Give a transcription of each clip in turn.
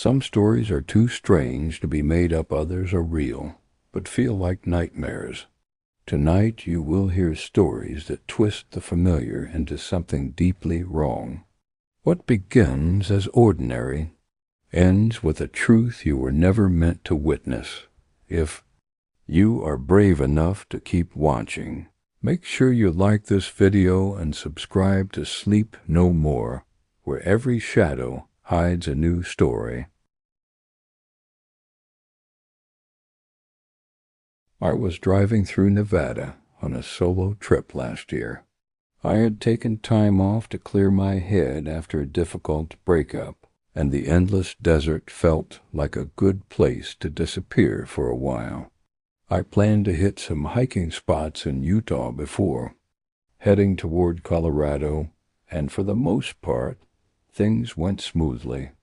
Some stories are too strange to be made up, others are real, but feel like nightmares. Tonight you will hear stories that twist the familiar into something deeply wrong. What begins as ordinary ends with a truth you were never meant to witness. If you are brave enough to keep watching, make sure you like this video and subscribe to Sleep No More, where every shadow hides a new story. I was driving through Nevada on a solo trip last year. I had taken time off to clear my head after a difficult breakup, and the endless desert felt like a good place to disappear for a while. I planned to hit some hiking spots in Utah before heading toward Colorado, and for the most part, things went smoothly.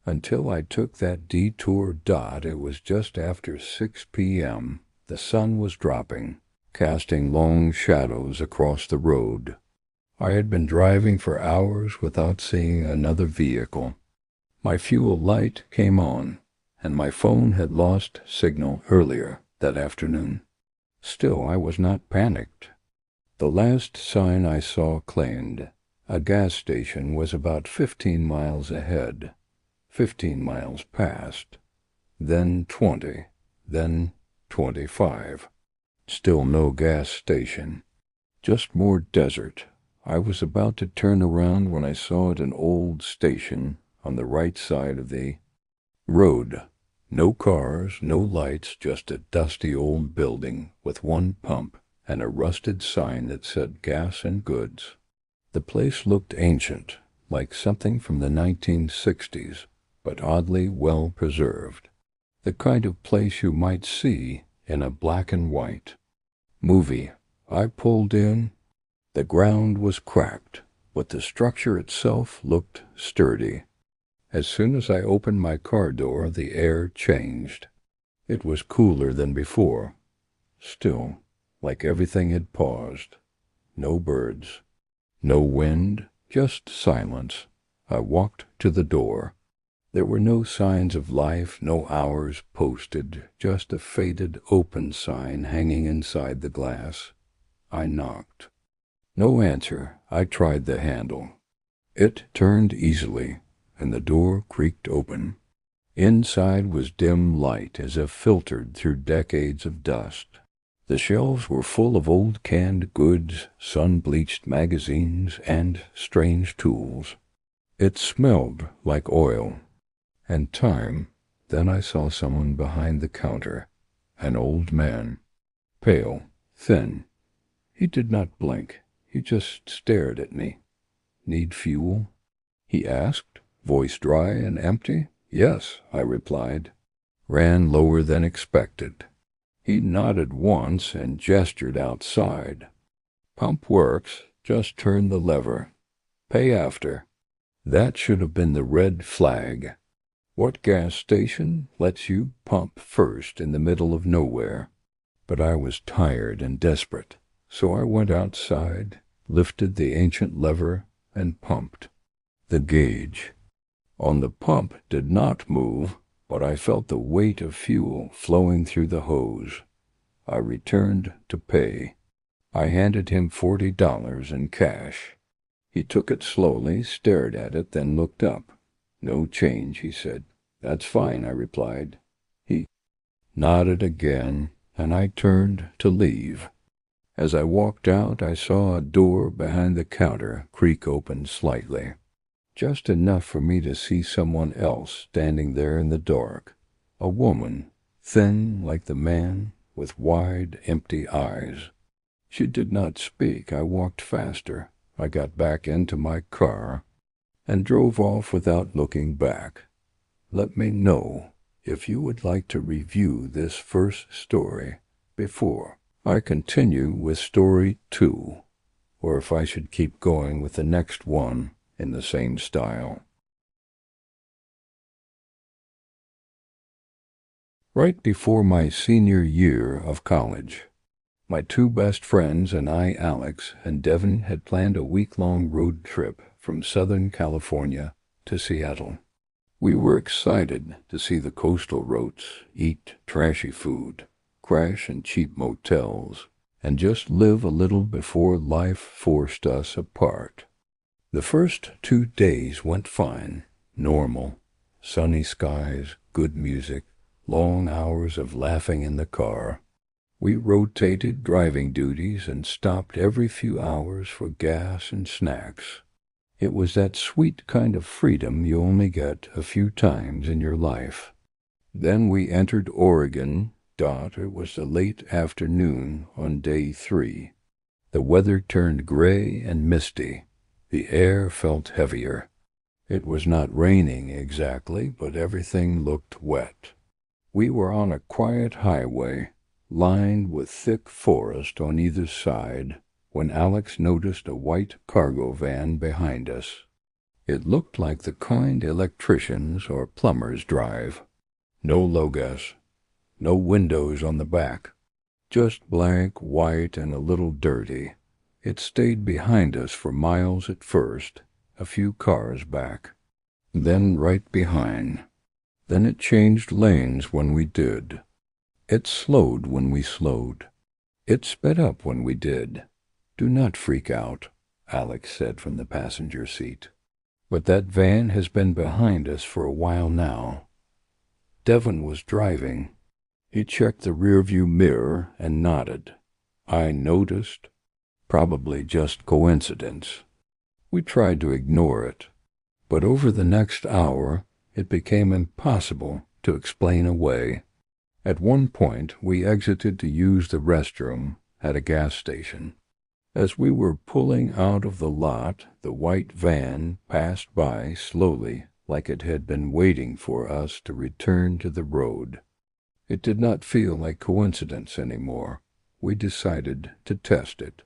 Until I took that detour. It was just after 6 p.m. The sun was dropping, casting long shadows across the road. I had been driving for hours without seeing another vehicle. My fuel light came on, and my phone had lost signal earlier that afternoon. Still, I was not panicked. The last sign I saw claimed a gas station was about 15 miles ahead, 15 miles past, then 20, then 25. Still no gas station, just more desert. I was about to turn around when I saw an old station on the right side of the road. No cars, no lights, just a dusty old building with one pump and a rusted sign that said gas and goods. The place looked ancient, like something from the 1960s, but oddly well preserved. The kind of place you might see in a black and white movie. I pulled in. The ground was cracked, but the structure itself looked sturdy. As soon as I opened my car door, the air changed. It was cooler than before. Still, like everything had paused. No birds, no wind, just silence. I walked to the door. There were no signs of life, no hours posted, just a faded open sign hanging inside the glass. I knocked. No answer. I tried the handle. It turned easily, and the door creaked open. Inside was dim light as if filtered through decades of dust. The shelves were full of old canned goods, sun-bleached magazines, and strange tools. It smelled like oil and time. Then I saw someone behind the counter, an old man, pale, thin. He did not blink. He just stared at me. "Need fuel?" he asked, voice dry and empty. "Yes," I replied. Ran lower than expected. He nodded once and gestured outside. "Pump works. Just turn the lever. Pay after." That should have been the red flag. What gas station lets you pump first in the middle of nowhere? But I was tired and desperate, so I went outside, lifted the ancient lever, and pumped. The gauge on the pump did not move, but I felt the weight of fuel flowing through the hose. I returned to pay. I handed him $40 in cash. He took it slowly, stared at it, then looked up. "No change," he said. "That's fine," I replied. He nodded again, and I turned to leave. As I walked out, I saw a door behind the counter creak open slightly, just enough for me to see someone else standing there in the dark. A woman, thin like the man, with wide, empty eyes. She did not speak. I walked faster. I got back into my car and drove off without looking back. Let me know if you would like to review this first story before I continue with story 2, or if I should keep going with the next one in the same style. Right before my senior year of college, my two best friends and I, Alex and Devin, had planned a week-long road trip from Southern California to Seattle. We were excited to see the coastal routes, eat trashy food, crash in cheap motels, and just live a little before life forced us apart. The first 2 days went fine, normal, sunny skies, good music, long hours of laughing in the car. We rotated driving duties and stopped every few hours for gas and snacks. It was that sweet kind of freedom you only get a few times in your life. Then we entered Oregon. It was the late afternoon on day 3. The weather turned gray and misty. The air felt heavier. It was not raining exactly, but everything looked wet. We were on a quiet highway, lined with thick forest on either side, when Alex noticed a white cargo van behind us. It looked like the kind electricians or plumbers drive. No logos, no windows on the back, just black, white, and a little dirty. It stayed behind us for miles at first, a few cars back, then right behind. Then it changed lanes when we did. It slowed when we slowed. It sped up when we did. "Do not freak out," Alex said from the passenger seat. "But that van has been behind us for a while now." Devin was driving. He checked the rearview mirror and nodded. I noticed. Probably just coincidence. We tried to ignore it, but over the next hour it became impossible to explain away. At one point we exited to use the restroom at a gas station. As we were pulling out of the lot, the white van passed by slowly, like it had been waiting for us to return to the road. It did not feel like coincidence anymore. We decided to test it.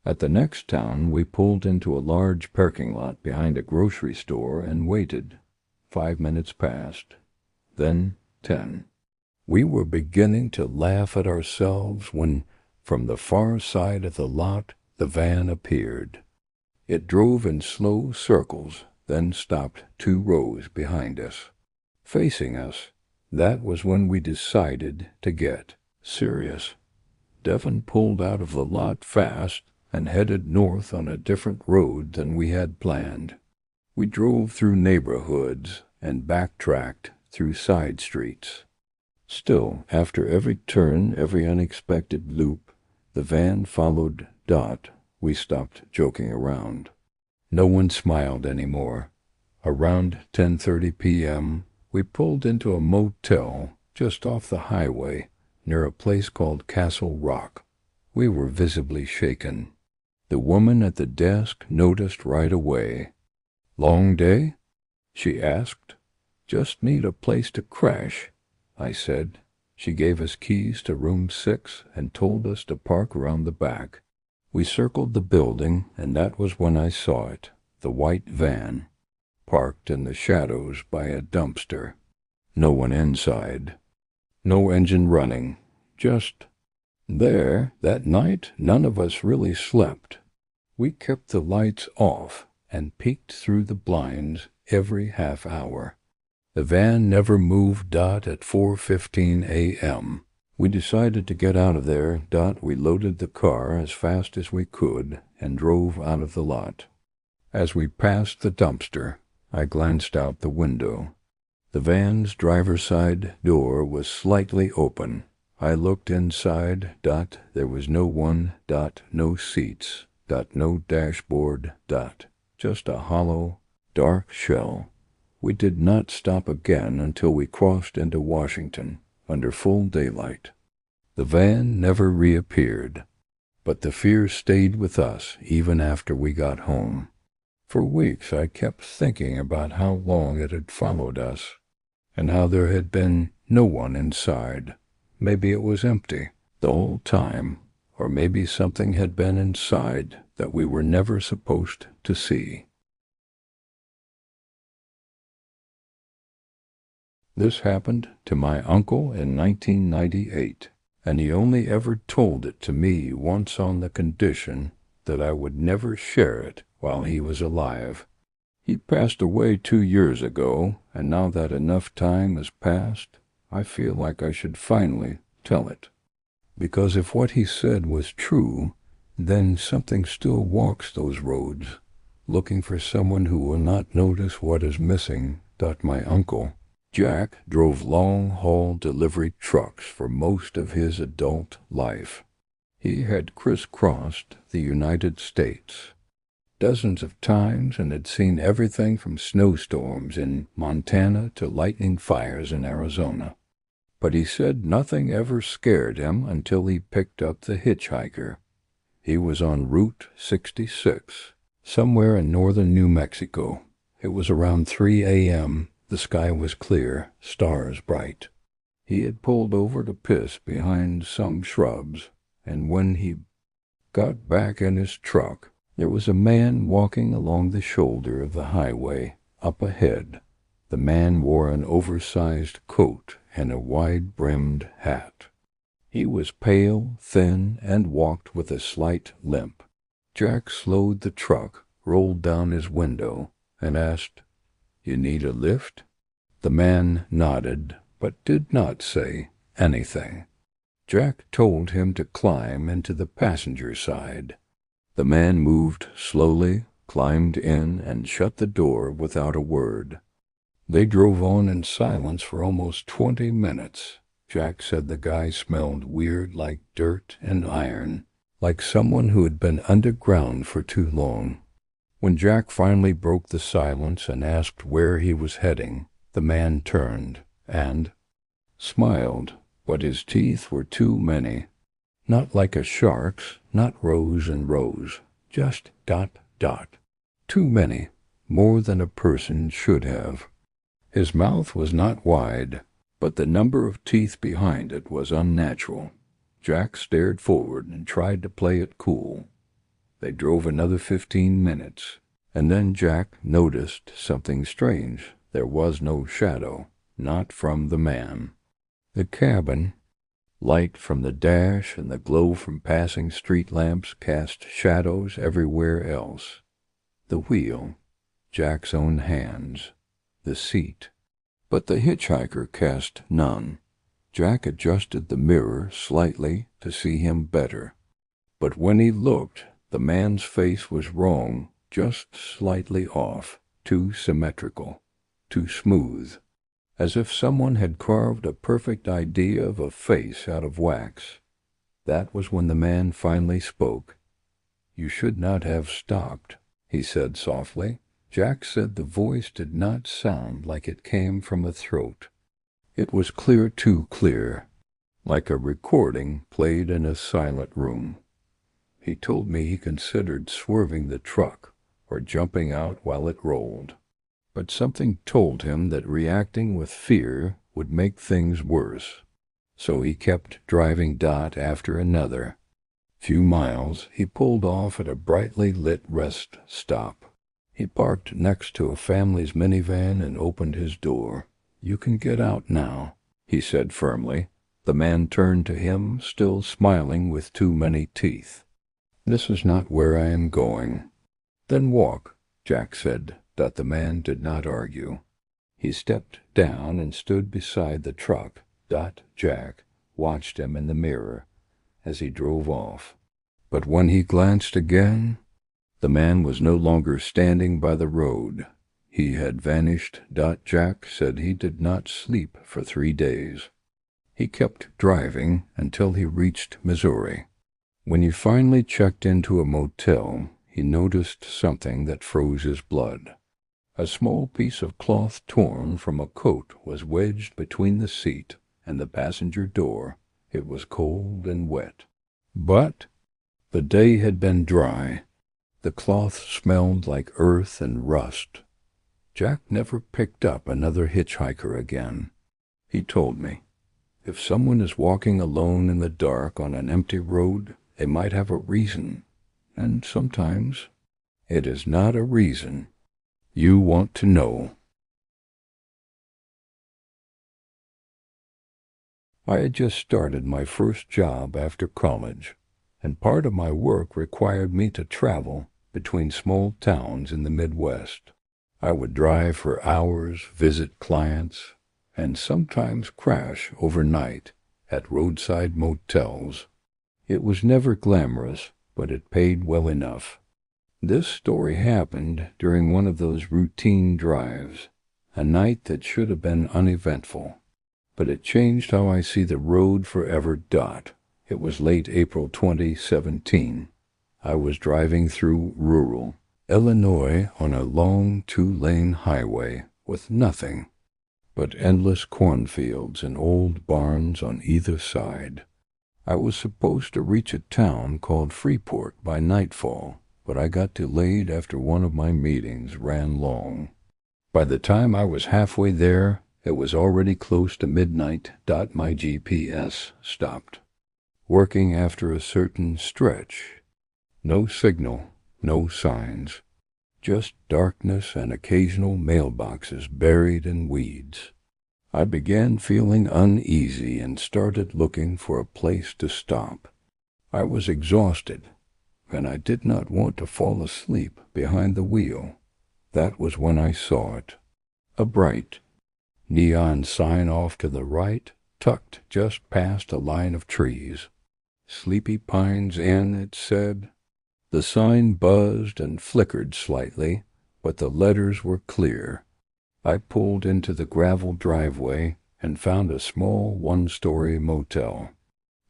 At the next town, we pulled into a large parking lot behind a grocery store and waited. 5 minutes passed, then 10. We were beginning to laugh at ourselves when, from the far side of the lot, the van appeared. It drove in slow circles, then stopped 2 rows behind us. Facing us, that was when we decided to get serious. Devin pulled out of the lot fast and headed north on a different road than we had planned. We drove through neighborhoods and backtracked through side streets. Still, after every turn, every unexpected loop, the van followed. We stopped joking around. No one smiled anymore. Around 10:30 p.m., we pulled into a motel just off the highway near a place called Castle Rock. We were visibly shaken. The woman at the desk noticed right away. "Long day?" she asked. "Just need a place to crash," I said. She gave us keys to room 6 and told us to park around the back. We circled the building, and that was when I saw it, the white van, parked in the shadows by a dumpster. No one inside. No engine running. Just there. That night, none of us really slept. We kept the lights off and peeked through the blinds every half hour. The van never moved. At 4:15 a.m. We decided to get out of there. We loaded the car as fast as we could and drove out of the lot. As we passed the dumpster, I glanced out the window. The van's driver's side door was slightly open. I looked inside. There was no one. No seats. No dashboard. Just a hollow, dark shell. We did not stop again until we crossed into Washington under full daylight. The van never reappeared, but the fear stayed with us even after we got home. For weeks I kept thinking about how long it had followed us, and how there had been no one inside. Maybe it was empty the whole time, or maybe something had been inside that we were never supposed to see. This happened to my uncle in 1998, and he only ever told it to me once on the condition that I would never share it while he was alive. He passed away 2 years ago, and now that enough time has passed, I feel like I should finally tell it. Because if what he said was true, then something still walks those roads, looking for someone who will not notice what is missing. My uncle, Jack, drove long-haul delivery trucks for most of his adult life. He had crisscrossed the United States dozens of times and had seen everything from snowstorms in Montana to lightning fires in Arizona. But he said nothing ever scared him until he picked up the hitchhiker. He was on Route 66, somewhere in northern New Mexico. It was around 3 a.m. The sky was clear, stars bright. He had pulled over to piss behind some shrubs, and when he got back in his truck, there was a man walking along the shoulder of the highway up ahead. The man wore an oversized coat and a wide-brimmed hat. He was pale, thin, and walked with a slight limp. Jack slowed the truck, rolled down his window, and asked, "You need a lift?" The man nodded, but did not say anything. Jack told him to climb into the passenger side. The man moved slowly, climbed in, and shut the door without a word. They drove on in silence for almost 20 minutes. Jack said the guy smelled weird, like dirt and iron, like someone who had been underground for too long. When Jack finally broke the silence and asked where he was heading, the man turned and smiled, but his teeth were too many. Not like a shark's, not rows and rows, just ... Too many, more than a person should have. His mouth was not wide, but the number of teeth behind it was unnatural. Jack stared forward and tried to play it cool. They drove another 15 minutes, and then Jack noticed something strange. There was no shadow, not from the man. The cabin, light from the dash and the glow from passing street lamps cast shadows everywhere else. The wheel, Jack's own hands, the seat. But the hitchhiker cast none. Jack adjusted the mirror slightly to see him better. But when he looked, the man's face was wrong, just slightly off, too symmetrical, too smooth, as if someone had carved a perfect idea of a face out of wax. That was when the man finally spoke. "You should not have stopped," he said softly. Jack said the voice did not sound like it came from a throat. It was clear, too clear, like a recording played in a silent room. He told me he considered swerving the truck or jumping out while it rolled. But something told him that reacting with fear would make things worse. So he kept driving after another. Few miles, he pulled off at a brightly lit rest stop. He parked next to a family's minivan and opened his door. "You can get out now," he said firmly. The man turned to him, still smiling with too many teeth. "This is not where I am going." "Then walk," Jack said. That the man did not argue. He stepped down and stood beside the truck. Jack watched him in the mirror as he drove off. But when he glanced again, the man was no longer standing by the road. He had vanished. Jack said he did not sleep for 3 days. He kept driving until he reached Missouri. When he finally checked into a motel, he noticed something that froze his blood. A small piece of cloth torn from a coat was wedged between the seat and the passenger door. It was cold and wet. But the day had been dry. The cloth smelled like earth and rust. Jack never picked up another hitchhiker again. He told me, if someone is walking alone in the dark on an empty road, they might have a reason, and sometimes it is not a reason you want to know. I had just started my first job after college, and part of my work required me to travel between small towns in the Midwest. I would drive for hours, visit clients, and sometimes crash overnight at roadside motels. It was never glamorous, but it paid well enough. This story happened during one of those routine drives, a night that should have been uneventful. But it changed how I see the road forever. It was late April 2017. I was driving through rural Illinois on a long 2-lane highway with nothing but endless cornfields and old barns on either side. I was supposed to reach a town called Freeport by nightfall, but I got delayed after one of my meetings ran long. By the time I was halfway there, it was already close to midnight. My GPS stopped working after a certain stretch. No signal, no signs, just darkness and occasional mailboxes buried in weeds. I began feeling uneasy and started looking for a place to stop. I was exhausted, and I did not want to fall asleep behind the wheel. That was when I saw it. A bright neon sign off to the right, tucked just past a line of trees. Sleepy Pines Inn, it said. The sign buzzed and flickered slightly, but the letters were clear. I pulled into the gravel driveway and found a small 1-story motel.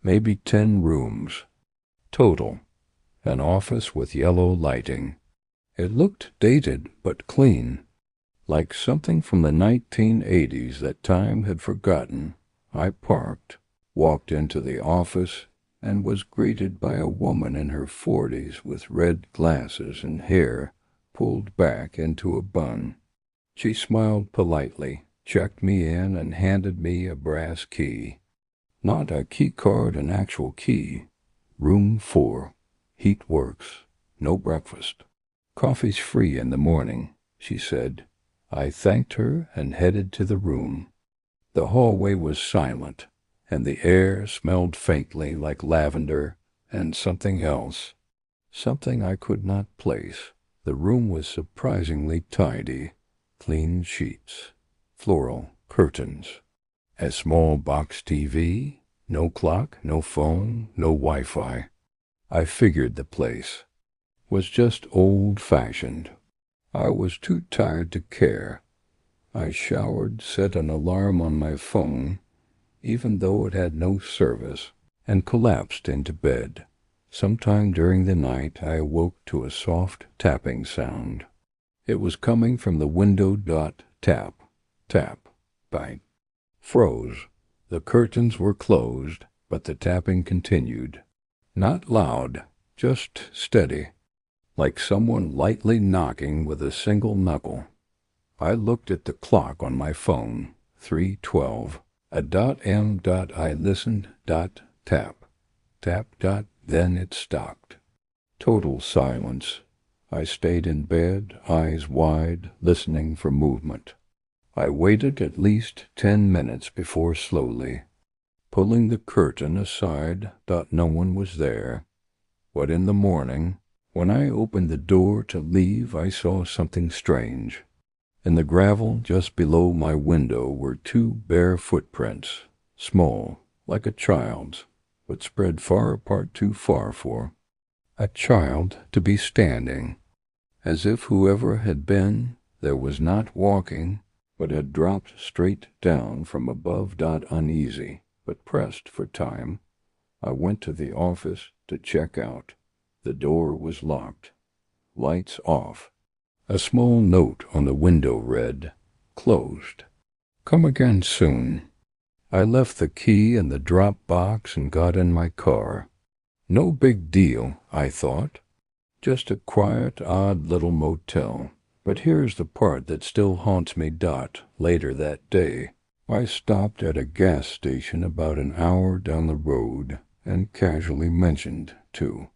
Maybe 10 rooms. Total. An office with yellow lighting. It looked dated but clean, like something from the 1980s that time had forgotten. I parked, walked into the office, and was greeted by a woman in her 40s with red glasses and hair pulled back into a bun. She smiled politely, checked me in, and handed me a brass key. Not a key card, an actual key. Room 4. Heat works. No breakfast. Coffee's free in the morning, she said. I thanked her and headed to the room. The hallway was silent, and the air smelled faintly like lavender and something else, something I could not place. The room was surprisingly tidy. Clean sheets, floral curtains, a small box TV, no clock, no phone, no Wi-Fi. I figured the place was just old-fashioned. I was too tired to care. I showered, set an alarm on my phone, even though it had no service, and collapsed into bed. Sometime during the night I awoke to a soft tapping sound. It was coming from the window. Tap, tap, bang. Froze. The curtains were closed, but the tapping continued. Not loud, just steady, like someone lightly knocking with a single knuckle. I looked at the clock on my phone. 3:12. I listened. Tap, tap. Then it stopped. Total silence. I stayed in bed, eyes wide, listening for movement. I waited at least 10 minutes before slowly pulling the curtain aside. No one was there. But in the morning, when I opened the door to leave, I saw something strange. In the gravel just below my window were 2 bare footprints, small, like a child's, but spread far apart, too far for a child to be standing, as if whoever had been there was not walking, but had dropped straight down from above. Uneasy, but pressed for time, I went to the office to check out. The door was locked. Lights off. A small note on the window read, "Closed. Come again soon." I left the key in the drop box and got in my car. No big deal, I thought. Just a quiet, odd little motel. But here's the part that still haunts me. Later that day, I stopped at a gas station about an hour down the road and casually mentioned, too,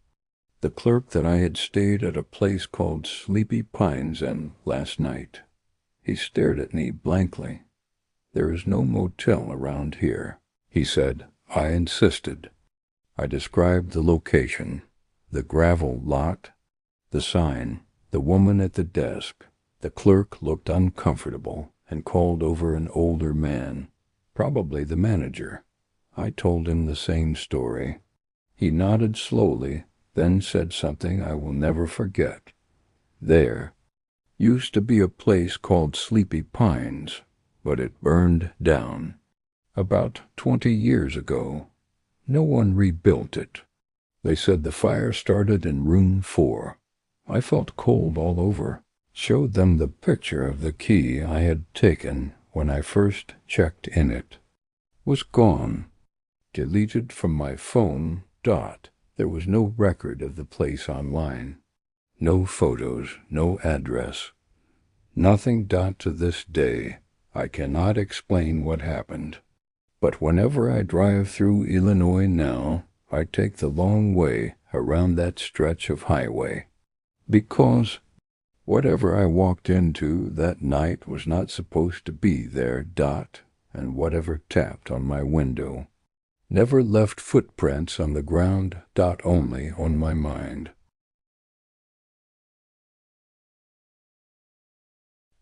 the clerk that I had stayed at a place called Sleepy Pines Inn last night. He stared at me blankly. "There is no motel around here," he said. I insisted. I described the location, the gravel lot, the sign, the woman at the desk. The clerk looked uncomfortable and called over an older man, probably the manager. I told him the same story. He nodded slowly, then said something I will never forget. There used to be a place called Sleepy Pines, but it burned down about 20 years ago. No one rebuilt it. They said the fire started in room 4. I felt cold all over. Showed them the picture of the key I had taken when I first checked in it. Was gone. Deleted from my phone. There was no record of the place online. No photos, no address. Nothing. To this day. I cannot explain what happened. But whenever I drive through Illinois now, I take the long way around that stretch of highway. Because whatever I walked into that night was not supposed to be there. And whatever tapped on my window never left footprints on the ground. Only on my mind.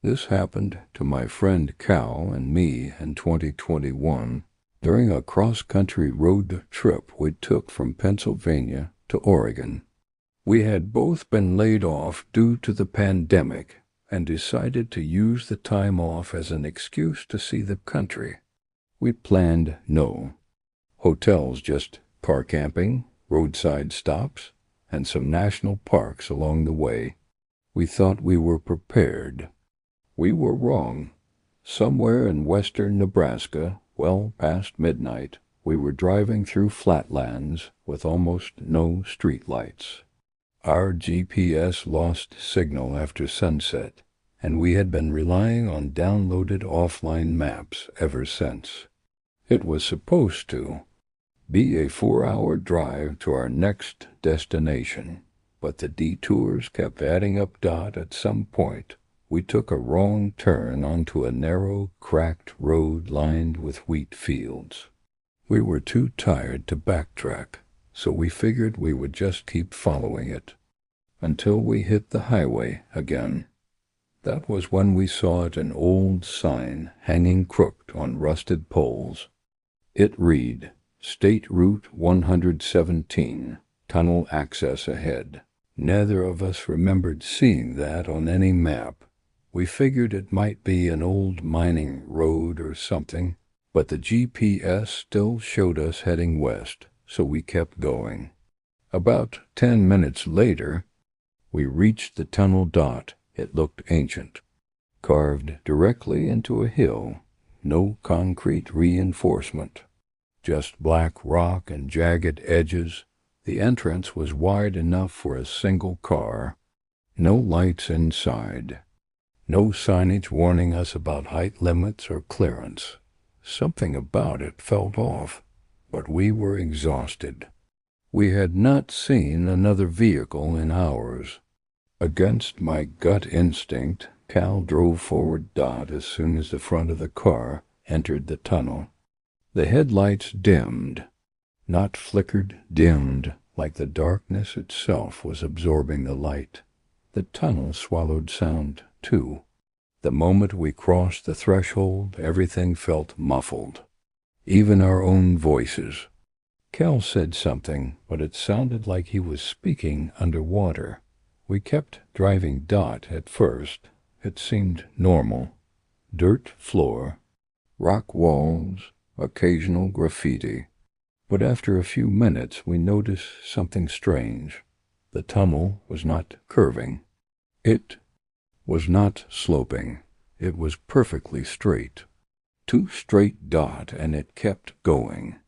This happened to my friend Cal and me in 2021 during a cross-country road trip we took from Pennsylvania to Oregon. We had both been laid off due to the pandemic and decided to use the time off as an excuse to see the country. We planned no hotels, just car camping, roadside stops, and some national parks along the way. We thought we were prepared. We were wrong. Somewhere in western Nebraska, well past midnight, we were driving through flatlands with almost no streetlights. Our GPS lost signal after sunset, and we had been relying on downloaded offline maps ever since. It was supposed to be a 4-hour drive to our next destination, but the detours kept adding up. At some point, we took a wrong turn onto a narrow, cracked road lined with wheat fields. We were too tired to backtrack, so we figured we would just keep following it until we hit the highway again. That was when we saw an old sign hanging crooked on rusted poles. It read, State Route 117, tunnel access ahead. Neither of us remembered seeing that on any map. We figured it might be an old mining road or something, but the GPS still showed us heading west, so we kept going. About 10 minutes later, we reached the tunnel. It looked ancient, carved directly into a hill. No concrete reinforcement, just black rock and jagged edges. The entrance was wide enough for a single car. No lights inside. No signage warning us about height limits or clearance. Something about it felt off, but we were exhausted. We had not seen another vehicle in hours. Against my gut instinct, Cal drove forward. As soon as the front of the car entered the tunnel. The headlights dimmed. Not flickered, dimmed, like the darkness itself was absorbing the light. The tunnel swallowed sound, too. The moment we crossed the threshold, everything felt muffled. Even our own voices. Cal said something, but it sounded like he was speaking underwater. We kept driving. At first, it seemed normal. Dirt floor, rock walls, occasional graffiti. But after a few minutes, we noticed something strange. The tunnel was not curving. It was not sloping. It was perfectly straight. Too straight. And it kept going.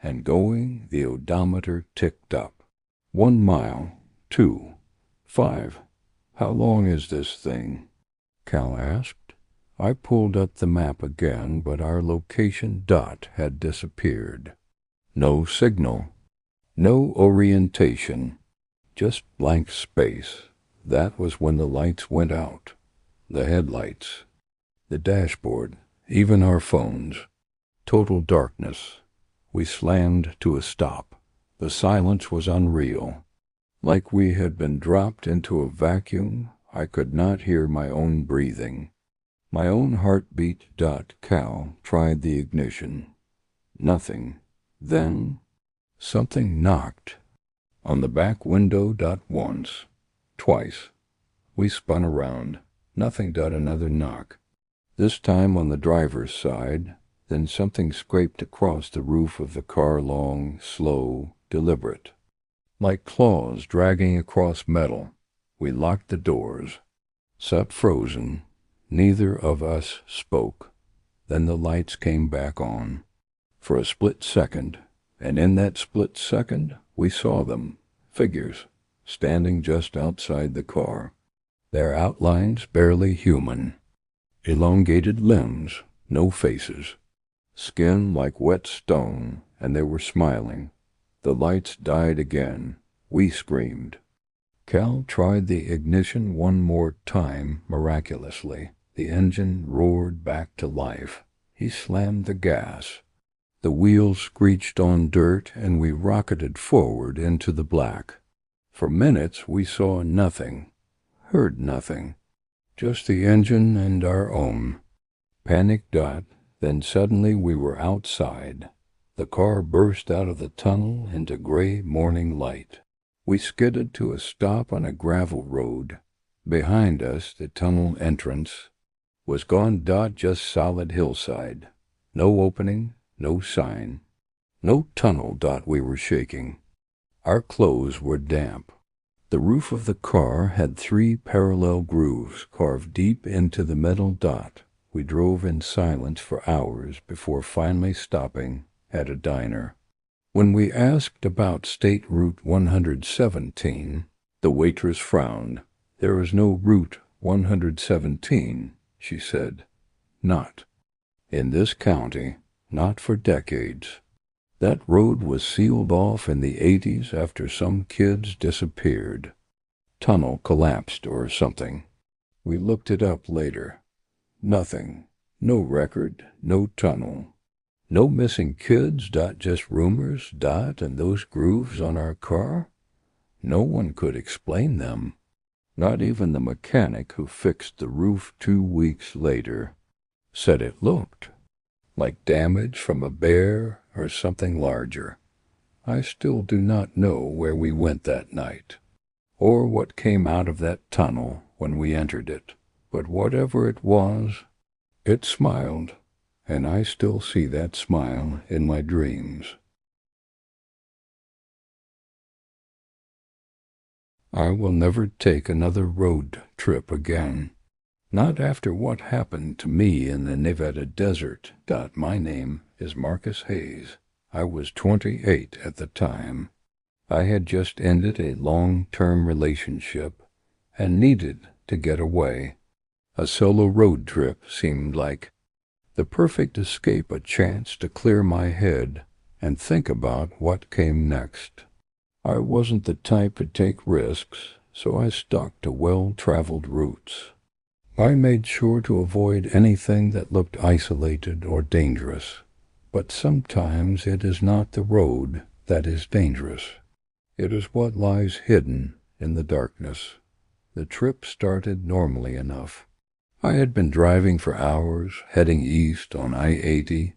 And going, the odometer ticked up. 1 mile, 2, 5. How long is this thing? Cal asked. I pulled up the map again, but our location. Had disappeared. No signal. No orientation. Just blank space. That was when the lights went out. The headlights. The dashboard. Even our phones. Total darkness. We slammed to a stop. The silence was unreal. Like we had been dropped into a vacuum. I could not hear my own breathing. My own heartbeat. Cal tried the ignition. Nothing. Then something knocked on the back window. Once. Twice. We spun around. Nothing. Another knock. This time on the driver's side. Then something scraped across the roof of the car, long, slow, deliberate, like claws dragging across metal. We locked the doors, sat frozen. Neither of us spoke. Then the lights came back on. For a split second, and in that split second we saw them, figures, standing just outside the car, their outlines barely human, elongated limbs, no faces, skin like wet stone, and they were smiling. The lights died again. We screamed. Cal tried the ignition one more time, miraculously. The engine roared back to life. He slammed the gas. The wheels screeched on dirt, and we rocketed forward into the black. For minutes we saw nothing, heard nothing, just the engine and our own. Panic. Then suddenly we were outside. The car burst out of the tunnel into gray morning light. We skidded to a stop on a gravel road. Behind us, the tunnel entrance was gone. Just solid hillside. No opening, no sign. No tunnel. We were shaking. Our clothes were damp. The roof of the car had 3 parallel grooves carved deep into the metal. We drove in silence for hours before finally stopping at a diner. When we asked about State Route 117, the waitress frowned. There is no Route 117, she said. Not in this county, not for decades. That road was sealed off in the 80s after some kids disappeared. Tunnel collapsed or something. We looked it up later. Nothing. No record, no tunnel. No missing kids. Just rumors. And those grooves on our car? No one could explain them. Not even the mechanic who fixed the roof 2 weeks later. Said it looked like damage from a bear or something larger. I still do not know where we went that night, or what came out of that tunnel when we entered it. But whatever it was, it smiled, and I still see that smile in my dreams. I will never take another road trip again. Not after what happened to me in the Nevada desert. My name is Marcus Hayes. I was 28 at the time. I had just ended a long-term relationship and needed to get away. A solo road trip seemed like the perfect escape, a chance to clear my head and think about what came next. I wasn't the type to take risks, so I stuck to well-traveled routes. I made sure to avoid anything that looked isolated or dangerous. But sometimes it is not the road that is dangerous. It is what lies hidden in the darkness. The trip started normally enough. I had been driving for hours, heading east on I-80,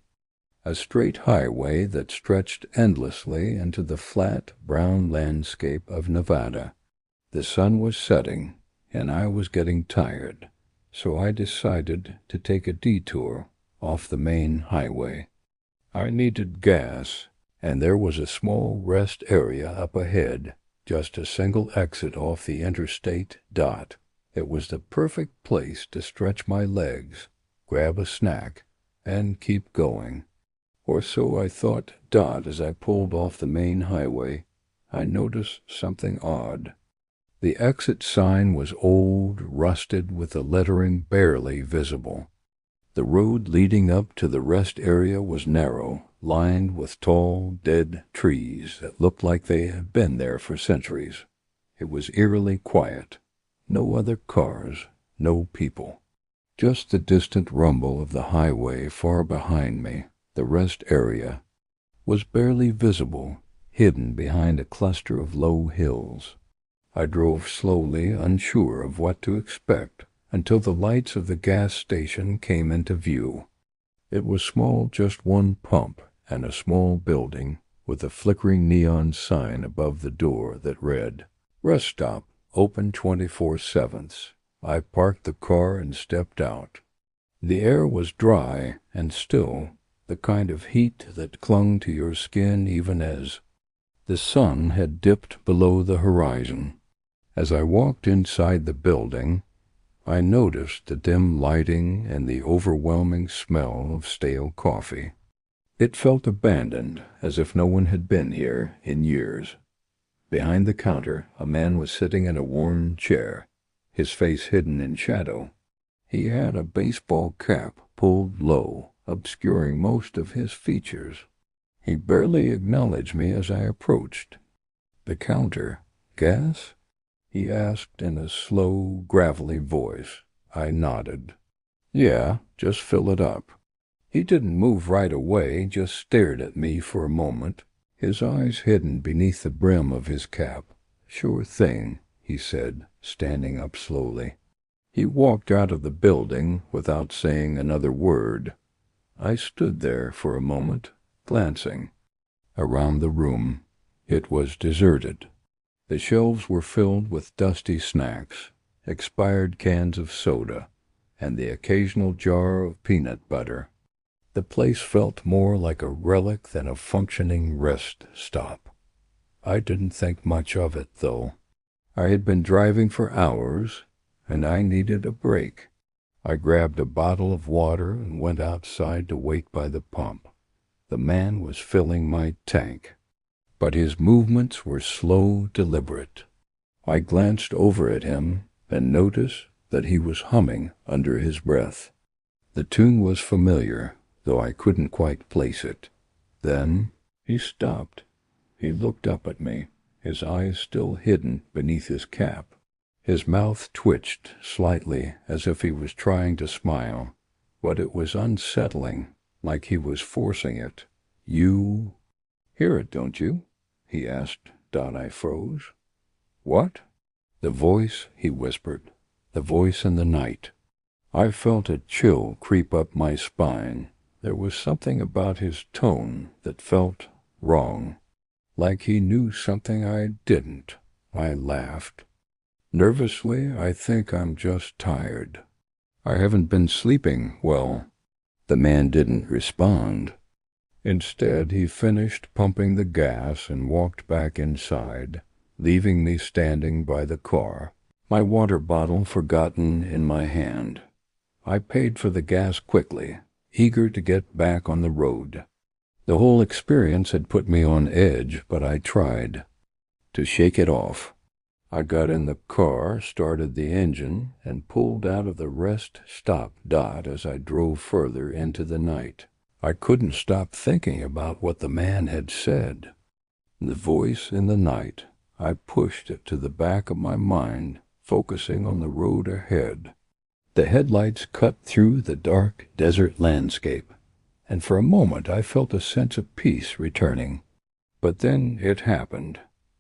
a straight highway that stretched endlessly into the flat, brown landscape of Nevada. The sun was setting, and I was getting tired, so I decided to take a detour off the main highway. I needed gas, and there was a small rest area up ahead, just a single exit off the interstate. It was the perfect place to stretch my legs, grab a snack, and keep going. Or so I thought. As I pulled off the main highway, I noticed something odd. The exit sign was old, rusted, with the lettering barely visible. The road leading up to the rest area was narrow, lined with tall, dead trees that looked like they had been there for centuries. It was eerily quiet. No other cars, no people. Just the distant rumble of the highway far behind me. The rest area was barely visible, hidden behind a cluster of low hills. I drove slowly, unsure of what to expect, until the lights of the gas station came into view. It was small, just one pump, and a small building with a flickering neon sign above the door that read, "Rest Stop, open 24/7." I parked the car and stepped out. The air was dry and still, the kind of heat that clung to your skin even as the sun had dipped below the horizon. As I walked inside the building, I noticed the dim lighting and the overwhelming smell of stale coffee. It felt abandoned, as if no one had been here in years. Behind the counter, a man was sitting in a worn chair, his face hidden in shadow. He had a baseball cap pulled low, obscuring most of his features. He barely acknowledged me as I approached. "The counter. Gas?" he asked in a slow, gravelly voice. I nodded. "Yeah, just fill it up." He didn't move right away, just stared at me for a moment, his eyes hidden beneath the brim of his cap. "Sure thing," he said, standing up slowly. He walked out of the building without saying another word. I stood there for a moment, glancing around the room. It was deserted. The shelves were filled with dusty snacks, expired cans of soda, and the occasional jar of peanut butter. The place felt more like a relic than a functioning rest stop. I didn't think much of it, though. I had been driving for hours, and I needed a break. I grabbed a bottle of water and went outside to wait by the pump. The man was filling my tank, but his movements were slow, deliberate. I glanced over at him and noticed that he was humming under his breath. The tune was familiar, though I couldn't quite place it. Then he stopped. He looked up at me, his eyes still hidden beneath his cap. His mouth twitched slightly as if he was trying to smile, but it was unsettling, like he was forcing it. "You hear it, don't you?" he asked. I froze. "What?" "The voice," he whispered. "The voice in the night." I felt a chill creep up my spine. There was something about his tone that felt wrong, like he knew something I didn't. I laughed. Nervously, "I think I'm just tired. I haven't been sleeping well." The man didn't respond. Instead, he finished pumping the gas and walked back inside, leaving me standing by the car, my water bottle forgotten in my hand. I paid for the gas quickly, eager to get back on the road. The whole experience had put me on edge, but I tried to shake it off. I got in the car, started the engine, and pulled out of the rest stop dot as I drove further into the night. I couldn't stop thinking about what the man had said. The voice in the night. I pushed it to the back of my mind, focusing on the road ahead. The headlights cut through the dark desert landscape, and for a moment I felt a sense of peace returning. But then it happened.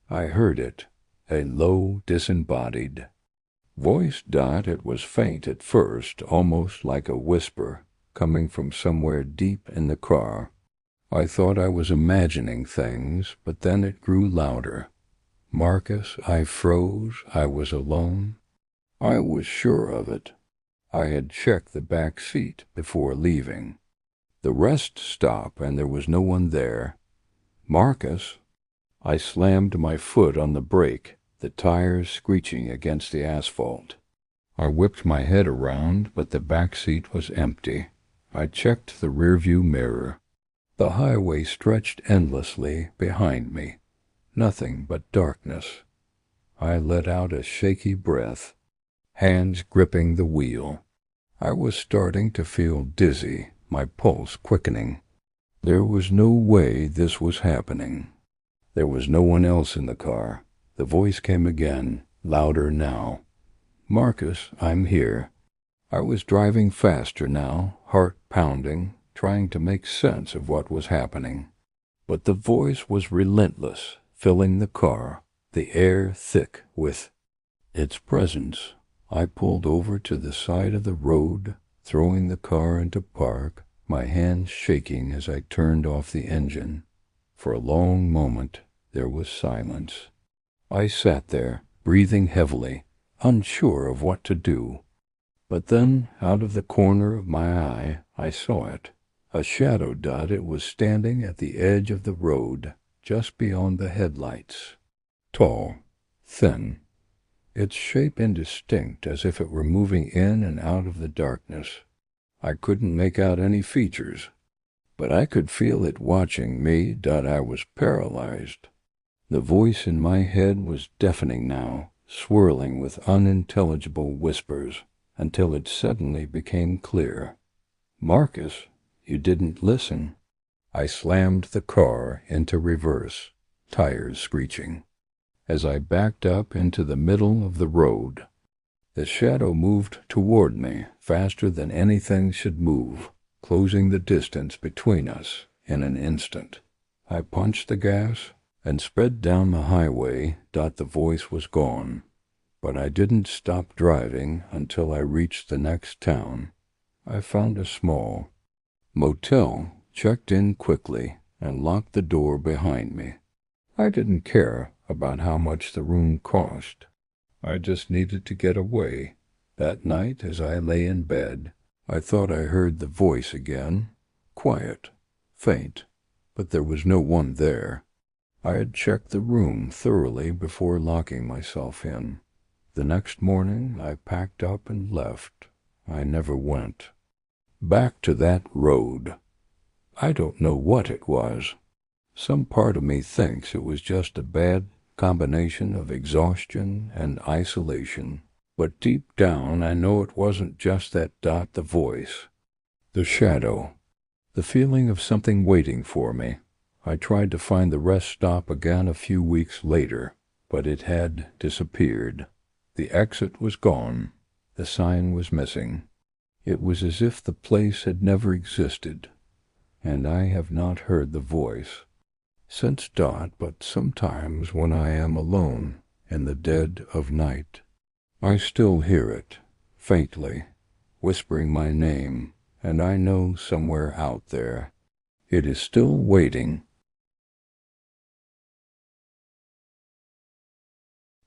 I heard it. A low, disembodied voice. It was faint at first, almost like a whisper, coming from somewhere deep in the car. I thought I was imagining things, but then it grew louder. "Marcus," I froze. I was alone. I was sure of it. I had checked the back seat before leaving. The rest stop, and there was no one there. "Marcus." I slammed my foot on the brake, the tires screeching against the asphalt. I whipped my head around, but the back seat was empty. I checked the rearview mirror. The highway stretched endlessly behind me. Nothing but darkness. I let out a shaky breath, hands gripping the wheel. I was starting to feel dizzy, my pulse quickening. There was no way this was happening. There was no one else in the car. The voice came again, louder now. "Marcus, I'm here." I was driving faster now, heart pounding, trying to make sense of what was happening. But the voice was relentless, filling the car. the air thick with its presence. I pulled over to the side of the road, throwing the car into park, my hands shaking as I turned off the engine. For a long moment there was silence. I sat there, breathing heavily, unsure of what to do. But then, out of the corner of my eye, I saw it. A shadow dot. It was standing at the edge of the road, just beyond the headlights. Tall, thin, its shape indistinct, as if it were moving in and out of the darkness. I couldn't make out any features, but I could feel it watching me. I was paralyzed. The voice in my head was deafening now, swirling with unintelligible whispers, until it suddenly became clear. "Marcus, you didn't listen." I slammed the car into reverse, tires screeching. As I backed up into the middle of the road, the shadow moved toward me faster than anything should move, closing the distance between us in an instant. I punched the gas and sped down the highway. The voice was gone, but I didn't stop driving until I reached the next town. I found a small motel, checked in quickly, and locked the door behind me. I didn't care about how much the room cost. I just needed to get away. That night, as I lay in bed, I thought I heard the voice again, quiet, faint, but there was no one there. I had checked the room thoroughly before locking myself in. The next morning, I packed up and left. I never went back to that road. I don't know what it was. Some part of me thinks it was just a bad combination of exhaustion and isolation, but deep down I know it wasn't just that. The voice, the shadow, the feeling of something waiting for me. I tried to find the rest stop again a few weeks later, but it had disappeared. The exit was gone. The sign was missing. It was as if the place had never existed, and I have not heard the voice since. But sometimes when I am alone in the dead of night, I still hear it, faintly, whispering my name, and I know somewhere out there it is still waiting.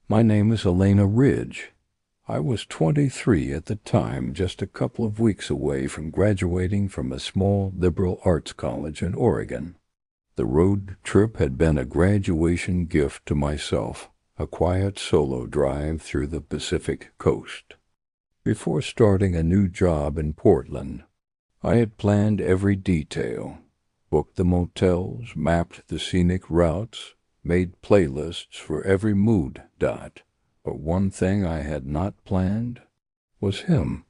My name is Elena Ridge. I was 23 at the time, just a couple of weeks away from graduating from a small liberal arts college in Oregon. The road trip had been a graduation gift to myself, a quiet solo drive through the Pacific Coast. Before starting a new job in Portland, I had planned every detail, booked the motels, mapped the scenic routes, made playlists for every mood. But one thing I had not planned was him.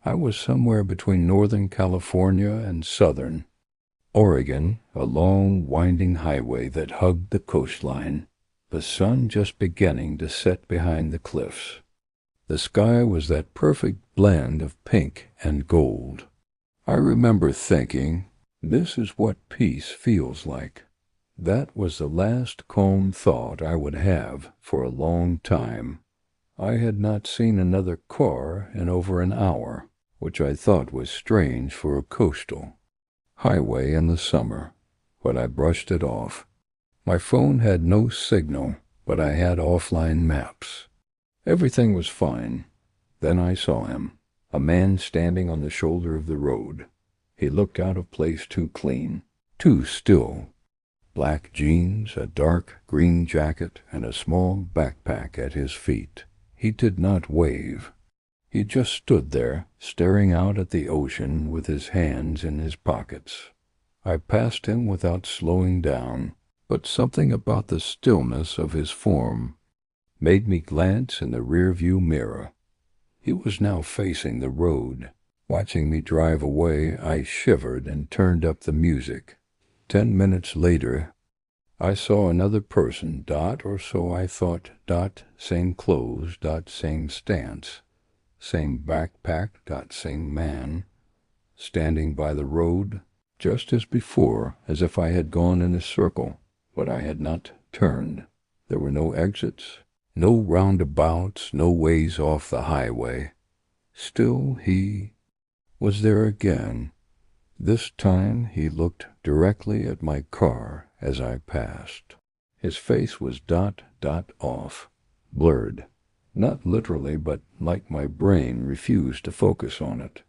I was somewhere between Northern California and Southern Oregon, a long, winding highway that hugged the coastline, the sun just beginning to set behind the cliffs. The sky was that perfect blend of pink and gold. I remember thinking, this is what peace feels like. That was the last calm thought I would have for a long time. I had not seen another car in over an hour, which I thought was strange for a coastal highway in the summer, but I brushed it off. My phone had no signal, but I had offline maps. Everything was fine. Then I saw him, a man standing on the shoulder of the road. He looked out of place, too clean, too still. Black jeans, a dark green jacket, and a small backpack at his feet. He did not wave. He just stood there, staring out at the ocean with his hands in his pockets. I passed him without slowing down, but something about the stillness of his form made me glance in the rearview mirror. He was now facing the road. Watching me drive away, I shivered and turned up the music. 10 minutes later, I saw another person, or so I thought, same clothes, same stance, same backpack, same man, standing by the road, just as before, as if I had gone in a circle, but I had not turned. There were no exits, no roundabouts, no ways off the highway. Still he was there again. This time he looked directly at my car as I passed. His face was off, blurred. Not literally, but like my brain refused to focus on it.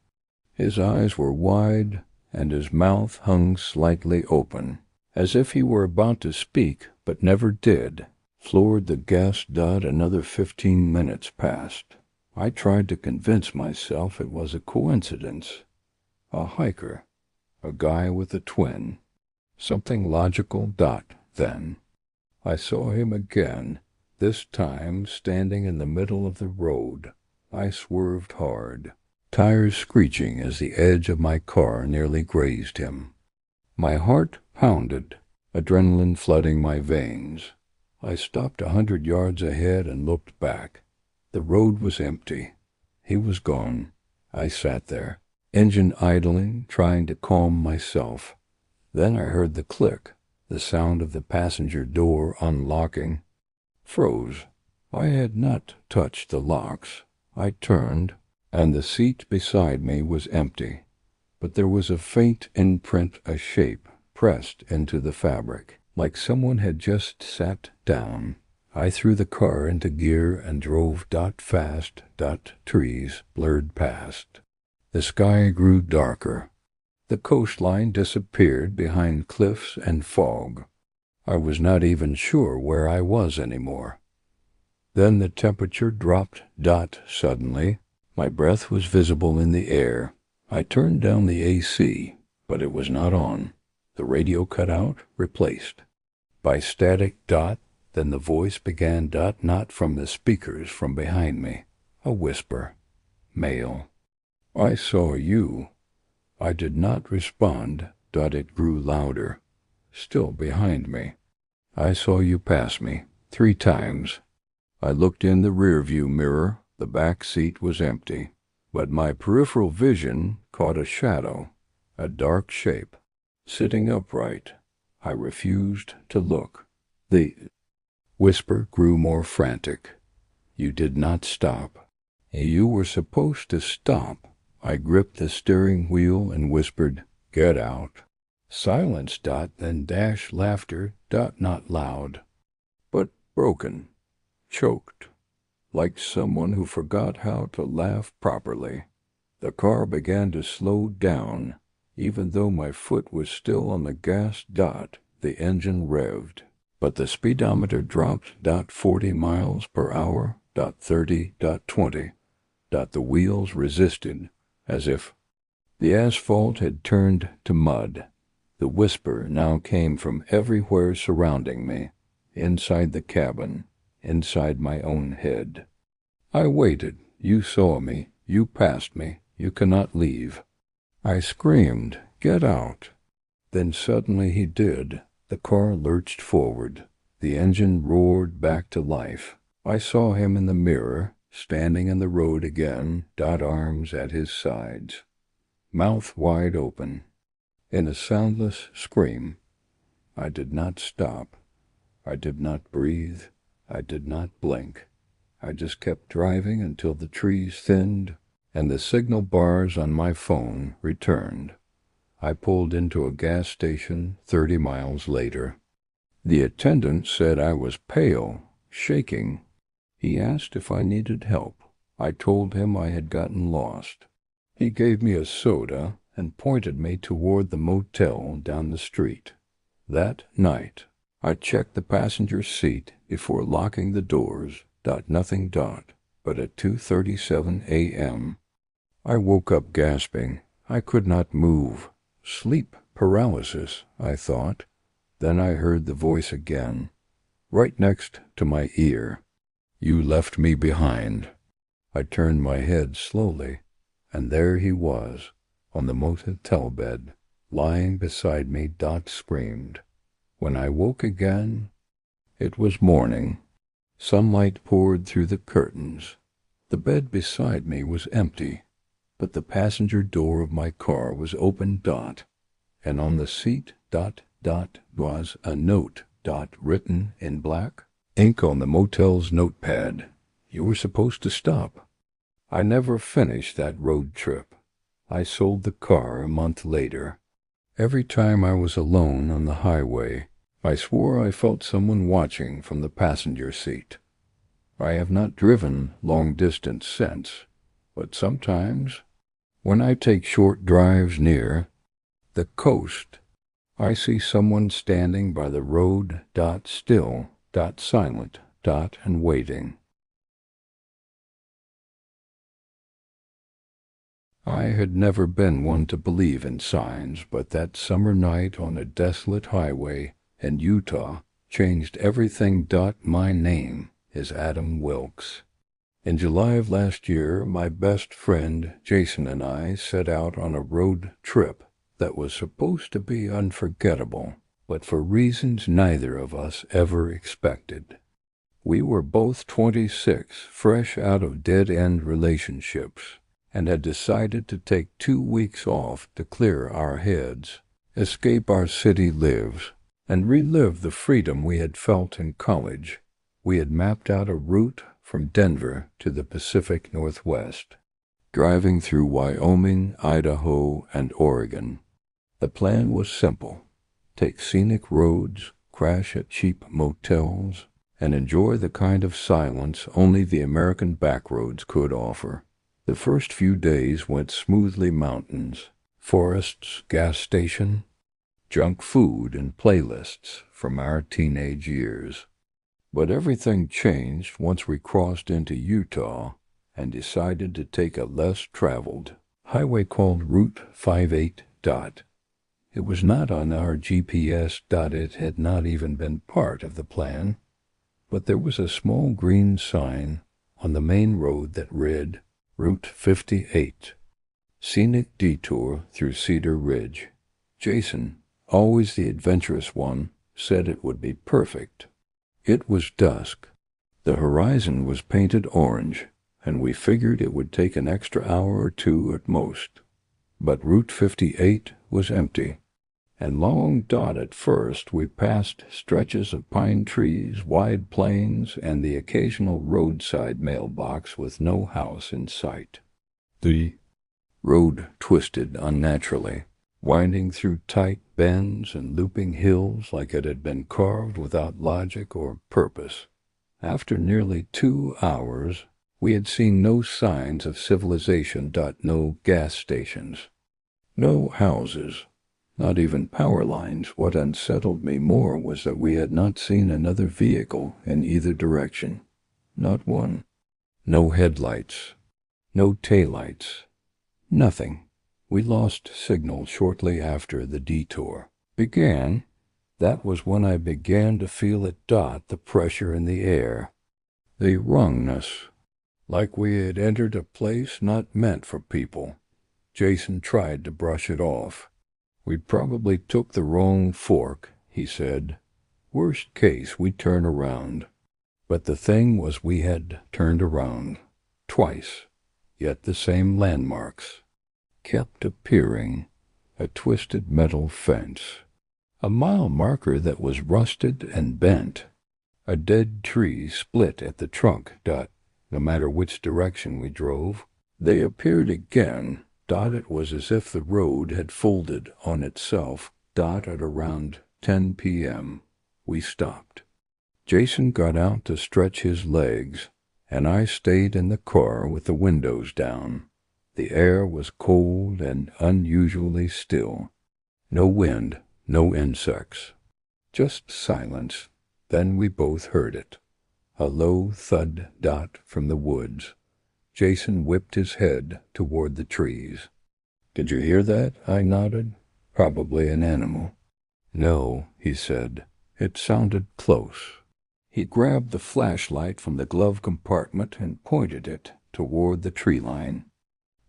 His eyes were wide, and his mouth hung slightly open, as if he were about to speak, but never did. Floored the gas. Another 15 minutes passed. I tried to convince myself it was a coincidence. A hiker. A guy with a twin. Something logical. Then I saw him again, this time standing in the middle of the road. I swerved hard, tires screeching as the edge of my car nearly grazed him. My heart pounded, adrenaline flooding my veins. I stopped 100 yards ahead and looked back. The road was empty. He was gone. I sat there, engine idling, trying to calm myself. Then I heard the click, the sound of the passenger door unlocking. Froze. I had not touched the locks. I turned, and the seat beside me was empty, but there was a faint imprint, a shape pressed into the fabric, like someone had just sat down. I threw the car into gear and drove fast. Trees blurred past. The sky grew darker. The coastline disappeared behind cliffs and fog. I was not even sure where I was anymore. Then the temperature dropped. Suddenly, my breath was visible in the air. I turned down the AC, but it was not on. The radio cut out, replaced by static. Then the voice began. Not from the speakers from behind me. A whisper. Male. I saw you. I did not respond. It grew louder. Still behind me. I saw you pass me 3 times. I looked in the rearview mirror. The back seat was empty, but my peripheral vision caught a shadow, a dark shape, sitting upright. I refused to look. The whisper grew more frantic. You did not stop. You were supposed to stop. I gripped the steering wheel and whispered, "Get out." Silence. Then laughter. Not loud, but broken, choked, like someone who forgot how to laugh properly. The car began to slow down, even though my foot was still on the gas. The engine revved, but the speedometer dropped. 40 miles per hour. 30. 20. The wheels resisted, as if the asphalt had turned to mud. The whisper now came from everywhere surrounding me, inside the cabin, inside my own head. I waited. You saw me. You passed me. You cannot leave. I screamed, "Get out." Then suddenly he did. The car lurched forward. The engine roared back to life. I saw him in the mirror, standing in the road again. Arms at his sides, mouth wide open. In a soundless scream. I did not stop. I did not breathe. I did not blink. I just kept driving until the trees thinned and the signal bars on my phone returned. I pulled into a gas station 30 miles later. The attendant said I was pale, shaking. He asked if I needed help. I told him I had gotten lost. He gave me a soda and pointed me toward the motel down the street. That night, I checked the passenger seat before locking the doors. Nothing. But at 2:37 a.m., I woke up gasping. I could not move. Sleep paralysis, I thought. Then I heard the voice again, right next to my ear. You left me behind. I turned my head slowly, and there he was, on the motel bed, lying beside me. Screamed. When I woke again, it was morning. Sunlight poured through the curtains. The bed beside me was empty, but the passenger door of my car was open. And on the seat. Was a note. Written in black. ink on the motel's notepad. You were supposed to stop. I never finished that road trip. I sold the car a month later. Every time I was alone on the highway, I swore I felt someone watching from the passenger seat. I have not driven long distance since, but sometimes, when I take short drives near the coast, I see someone standing by the road, still, silent, and waiting. I had never been one to believe in signs, but that summer night on a desolate highway in Utah changed everything. My name is Adam Wilkes. In July of last year, my best friend Jason and I set out on a road trip that was supposed to be unforgettable, but for reasons neither of us ever expected. We were both 26, fresh out of dead-end relationships, and had decided to take 2 weeks off to clear our heads, escape our city lives, and relive the freedom we had felt in college. We had mapped out a route from Denver to the Pacific Northwest, driving through Wyoming, Idaho, and Oregon. The plan was simple: take scenic roads, crash at cheap motels, and enjoy the kind of silence only the American backroads could offer. The first few days went smoothly: mountains, forests, gas station, junk food, and playlists from our teenage years. But everything changed once we crossed into Utah and decided to take a less traveled highway called Route 58. It was not on our GPS. It had not even been part of the plan, but there was a small green sign on the main road that read, Route 58, Scenic Detour through Cedar Ridge. Jason, always the adventurous one, said it would be perfect. It was dusk. The horizon was painted orange, and we figured it would take an extra hour or two at most. But Route 58 was empty, and long at first we passed stretches of pine trees, wide plains, and the occasional roadside mailbox with no house in sight. The road twisted unnaturally, winding through tight bends and looping hills like it had been carved without logic or purpose. After nearly 2 hours, we had seen no signs of civilization. No gas stations, no houses, not even power lines. What unsettled me more was that we had not seen another vehicle in either direction. Not one. No headlights, no taillights, nothing. We lost signal shortly after the detour began. That was when I began to feel it. The pressure in the air, the wrongness, like we had entered a place not meant for people. Jason tried to brush it off. We probably took the wrong fork, he said. Worst case, we turn around. But the thing was, we had turned around twice, yet the same landmarks kept appearing. A twisted metal fence, a mile marker that was rusted and bent, a dead tree split at the trunk. No matter which direction we drove, they appeared again. It was as if the road had folded on itself. At around 10 p.m., we stopped. Jason got out to stretch his legs, and I stayed in the car with the windows down. The air was cold and unusually still. No wind, no insects, just silence. Then we both heard it. A low thud. From the woods. Jason whipped his head toward the trees. Did you hear that? I nodded. Probably an animal. No, he said. It sounded close. He grabbed the flashlight from the glove compartment and pointed it toward the tree line.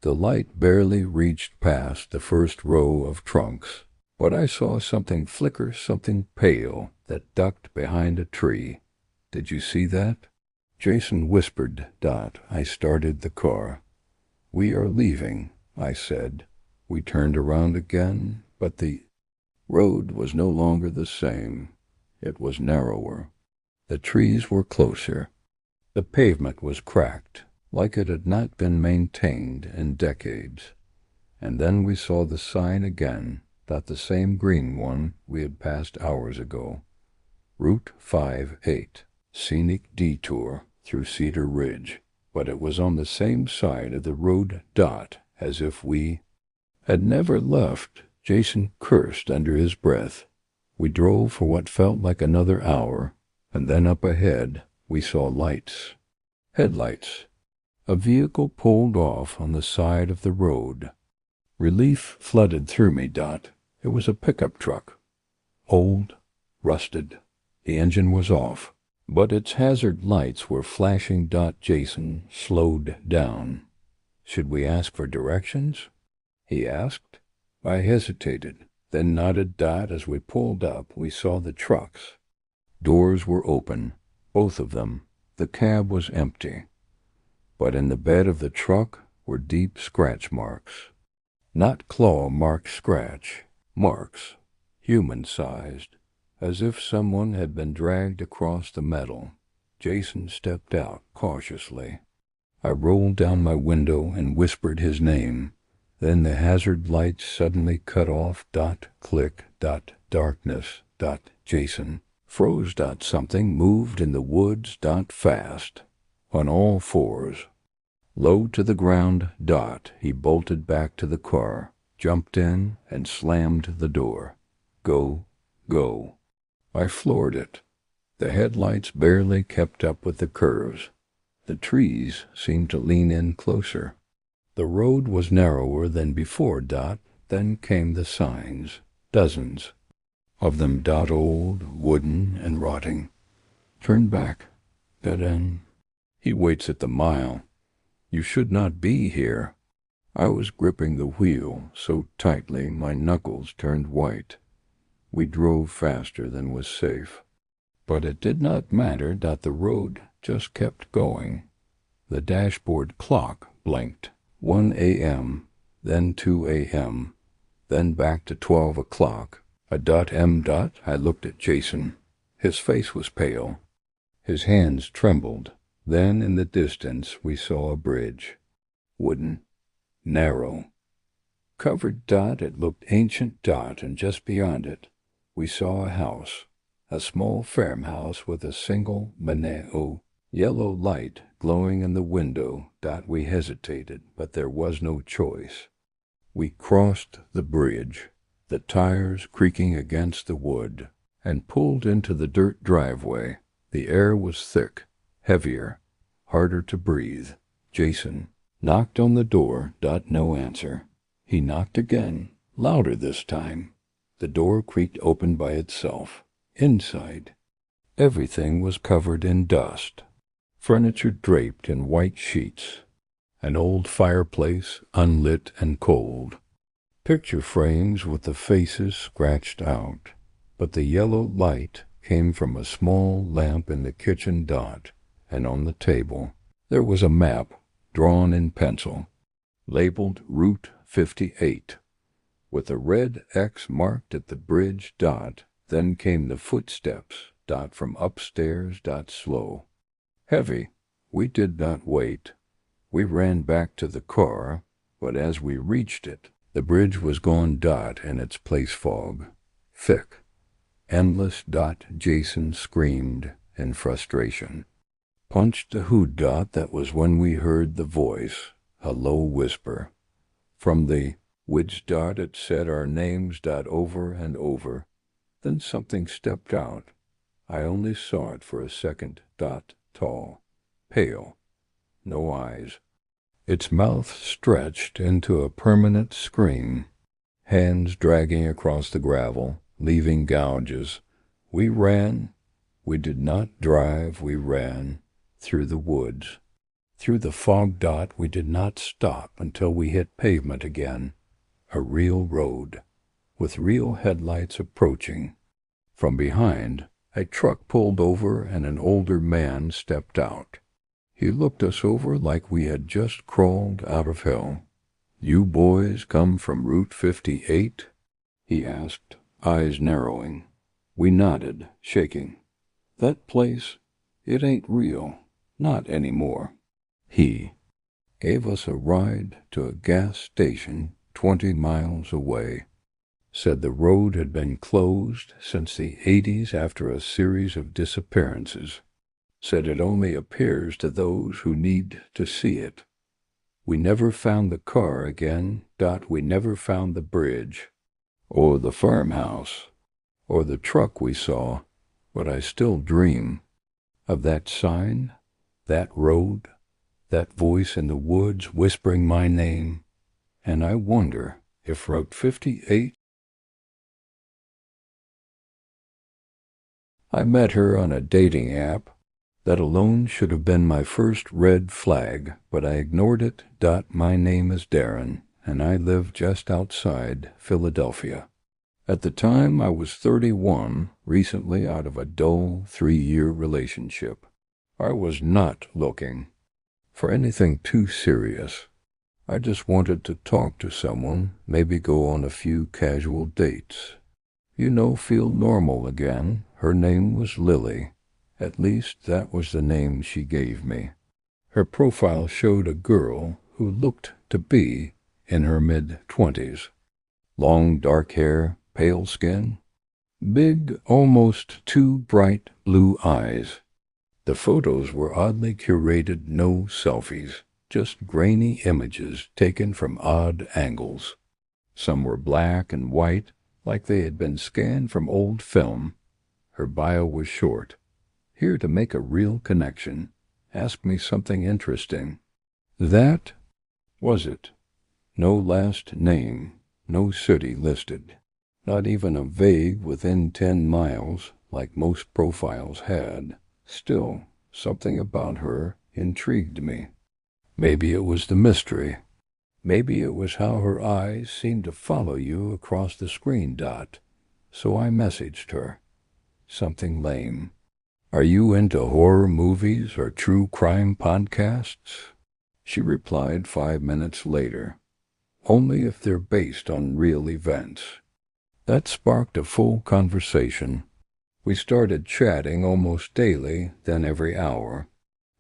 The light barely reached past the first row of trunks, but I saw something flicker, something pale, that ducked behind a tree. Did you see that? Jason whispered. I started the car. We are leaving, I said. We turned around again, but the road was no longer the same. It was narrower. The trees were closer. The pavement was cracked, like it had not been maintained in decades. And then we saw the sign again, not the same green one we had passed hours ago. Route 58, scenic detour through Cedar Ridge, but it was on the same side of the road dot as if we had never left. Jason cursed under his breath. We drove for what felt like another hour, and then up ahead we saw lights. Headlights. A vehicle pulled off on the side of the road. Relief flooded through me, Dot. It was a pickup truck. Old, rusted. The engine was off, but its hazard lights were flashing. Jason slowed down. Should we ask for directions? He asked. I hesitated, then nodded. As we pulled up, we saw the trucks. Doors were open, both of them. The cab was empty, but in the bed of the truck were deep scratch marks. Not claw-marked scratch, marks, human-sized, as if someone had been dragged across the metal. Jason stepped out cautiously. I rolled down my window and whispered his name. Then the hazard lights suddenly cut off. Click. Darkness. Jason froze. Something moved in the woods. Fast. On all fours. Low to the ground. He bolted back to the car, jumped in, and slammed the door. Go. I floored it. The headlights barely kept up with the curves. The trees seemed to lean in closer. The road was narrower than before. Then came the signs, dozens of them. Old, wooden, and rotting. Turn back. Dead end. He waits at the mile. You should not be here. I was gripping the wheel so tightly my knuckles turned white. We drove faster than was safe. But it did not matter. The road just kept going. The dashboard clock blinked. 1 a.m., then 2 a.m., then back to 12 o'clock. I looked at Jason. His face was pale. His hands trembled. Then in the distance we saw a bridge. Wooden. Narrow. Covered. It looked ancient. And just beyond it we saw a house. A small farmhouse with a single yellow light glowing in the window. We hesitated, but there was no choice. We crossed the bridge, the tires creaking against the wood, and pulled into the dirt driveway. The air was thick, heavier, harder to breathe. Jason knocked on the door. No answer. He knocked again, louder this time. The door creaked open by itself. Inside, everything was covered in dust. Furniture draped in white sheets. An old fireplace, unlit and cold. Picture frames with the faces scratched out. But the yellow light came from a small lamp in the kitchen. And on the table there was a map drawn in pencil, labeled Route 58, with a red X marked at the bridge. Then came the footsteps. From upstairs. Slow. Heavy. We did not wait. We ran back to the car, but as we reached it, the bridge was gone. In its place fog. Thick. Endless. Jason screamed in frustration. Punched the hood. That was when we heard the voice, a low whisper. From the woods. It said our names. Over and over. Then something stepped out. I only saw it for a second. Tall, pale, no eyes. Its mouth stretched into a permanent scream, hands dragging across the gravel, leaving gouges. We ran. We did not drive. We ran through the woods, through the fog. We did not stop until we hit pavement again. A real road, with real headlights approaching. From behind, a truck pulled over and an older man stepped out. He looked us over like we had just crawled out of hell. You boys come from Route 58? He asked, eyes narrowing. We nodded, shaking. That place It ain't real. Not anymore. He gave us a ride to a gas station 20 miles away. Said the road had been closed since the 80s after a series of disappearances. Said it only appears to those who need to see it. We never found the car again. We never found the bridge, or the farmhouse, or the truck we saw, but I still dream of that sign, that road, that voice in the woods whispering my name, and I wonder if Route 58. I met her on a dating app. That alone should have been my first red flag, but I ignored it. My name is Darren, and I live just outside Philadelphia. At the time, I was 31, recently out of a dull 3-year relationship. I was not looking for anything too serious. I just wanted to talk to someone, maybe go on a few casual dates. Feel normal again. Her name was Lily. At least that was the name she gave me. Her profile showed a girl who looked to be in her mid-20s. Long dark hair, pale skin, big, almost too bright blue eyes. The photos were oddly curated, no selfies, just grainy images taken from odd angles. Some were black and white, like they had been scanned from old film. Her bio was short. Here to make a real connection. Ask me something interesting. That was it. No last name, no city listed. Not even a vague within 10 miles, like most profiles had. Still, something about her intrigued me. Maybe it was the mystery. Maybe it was how her eyes seemed to follow you across the screen. So I messaged her. Something lame. Are you into horror movies or true crime podcasts? She replied 5 minutes later. Only if they're based on real events. That sparked a full conversation. We started chatting almost daily, then every hour.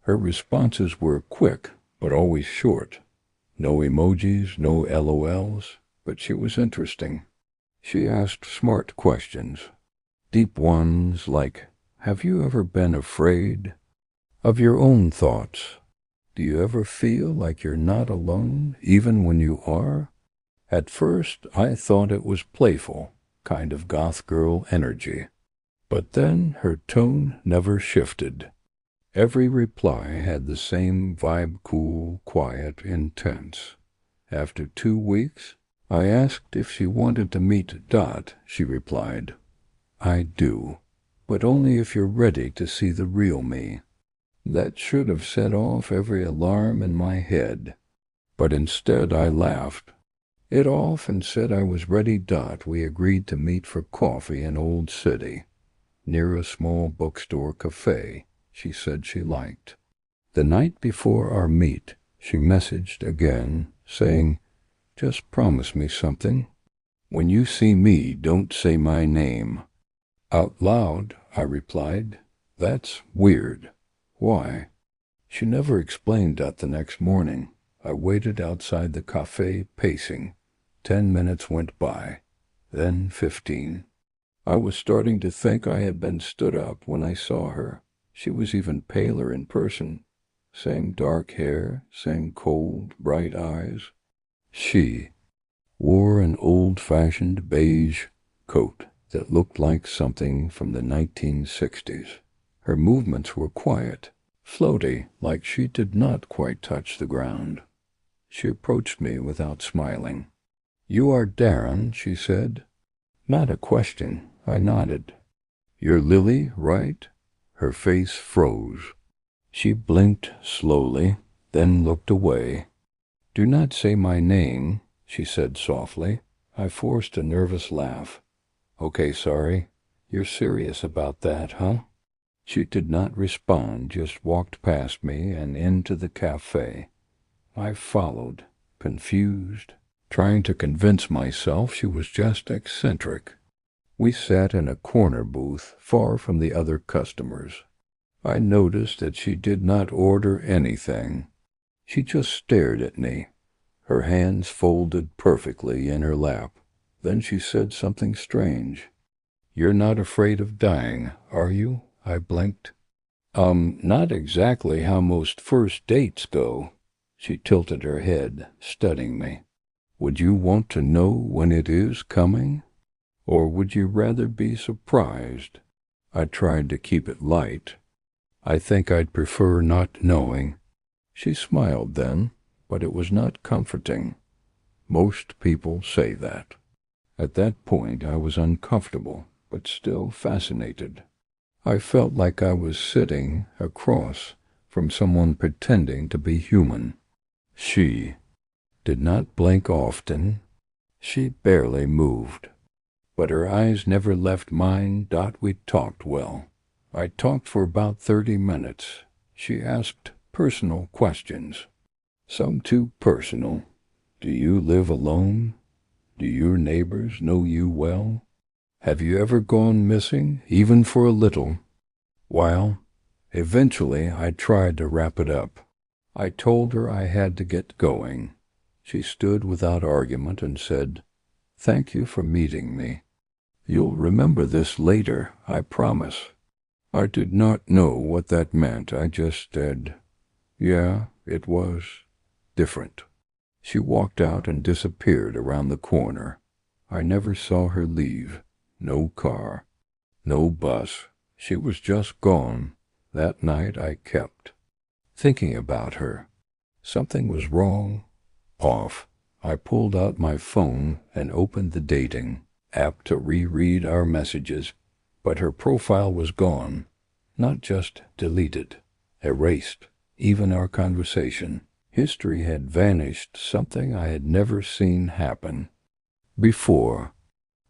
Her responses were quick, but always short. No emojis, no LOLs, but she was interesting. She asked smart questions. Deep ones like, have you ever been afraid of your own thoughts? Do you ever feel like you're not alone, even when you are? At first, I thought it was playful, kind of goth girl energy. But then her tone never shifted. Every reply had the same vibe, cool, quiet, intense. After 2 weeks, I asked if she wanted to meet. She replied, I do, but only if you're ready to see the real me. That should have set off every alarm in my head, but instead I laughed it off and said I was ready. We agreed to meet for coffee in Old City, near a small bookstore cafe she said she liked. The night before our meet, she messaged again, saying, just promise me something. When you see me, don't say my name. Out loud, I replied, that's weird. Why? She never explained that. The next morning, I waited outside the cafe, pacing. 10 minutes went by, then 15. I was starting to think I had been stood up when I saw her. She was even paler in person. Same dark hair, same cold, bright eyes. She wore an old-fashioned beige coat that looked like something from the 1960s. Her movements were quiet, floaty, like she did not quite touch the ground. She approached me without smiling. You are Darren, she said. Not a question, I nodded. You're Lily, right? Her face froze. She blinked slowly, then looked away. Do not say my name, she said softly. I forced a nervous laugh. Okay, sorry. You're serious about that, huh? She did not respond, just walked past me and into the cafe. I followed, confused, trying to convince myself she was just eccentric. We sat in a corner booth, far from the other customers. I noticed that she did not order anything. She just stared at me, her hands folded perfectly in her lap. Then she said something strange. "You're not afraid of dying, are you?" I blinked. Not exactly how most first dates go." She tilted her head, studying me. "Would you want to know when it is coming? Or would you rather be surprised?" I tried to keep it light. "I think I'd prefer not knowing." She smiled then, but it was not comforting. Most people say that. At that point I was uncomfortable, but still fascinated. I felt like I was sitting across from someone pretending to be human. She did not blink often. She barely moved. But her eyes never left mine. We talked well. I talked for about 30 minutes. She asked personal questions. Some too personal. Do you live alone? Do your neighbors know you well? Have you ever gone missing, even for a little? Well, eventually I tried to wrap it up. I told her I had to get going. She stood without argument and said, "Thank you for meeting me. You'll remember this later, I promise." I did not know what that meant. I just said, "Yeah, it was different." She walked out and disappeared around the corner. I never saw her leave. No car. No bus. She was just gone. That night I kept thinking about her. Something was wrong. Off. I pulled out my phone and opened the dating app to reread our messages, but her profile was gone. Not just deleted. Erased. Even our conversation. History had vanished, something I had never seen happen before.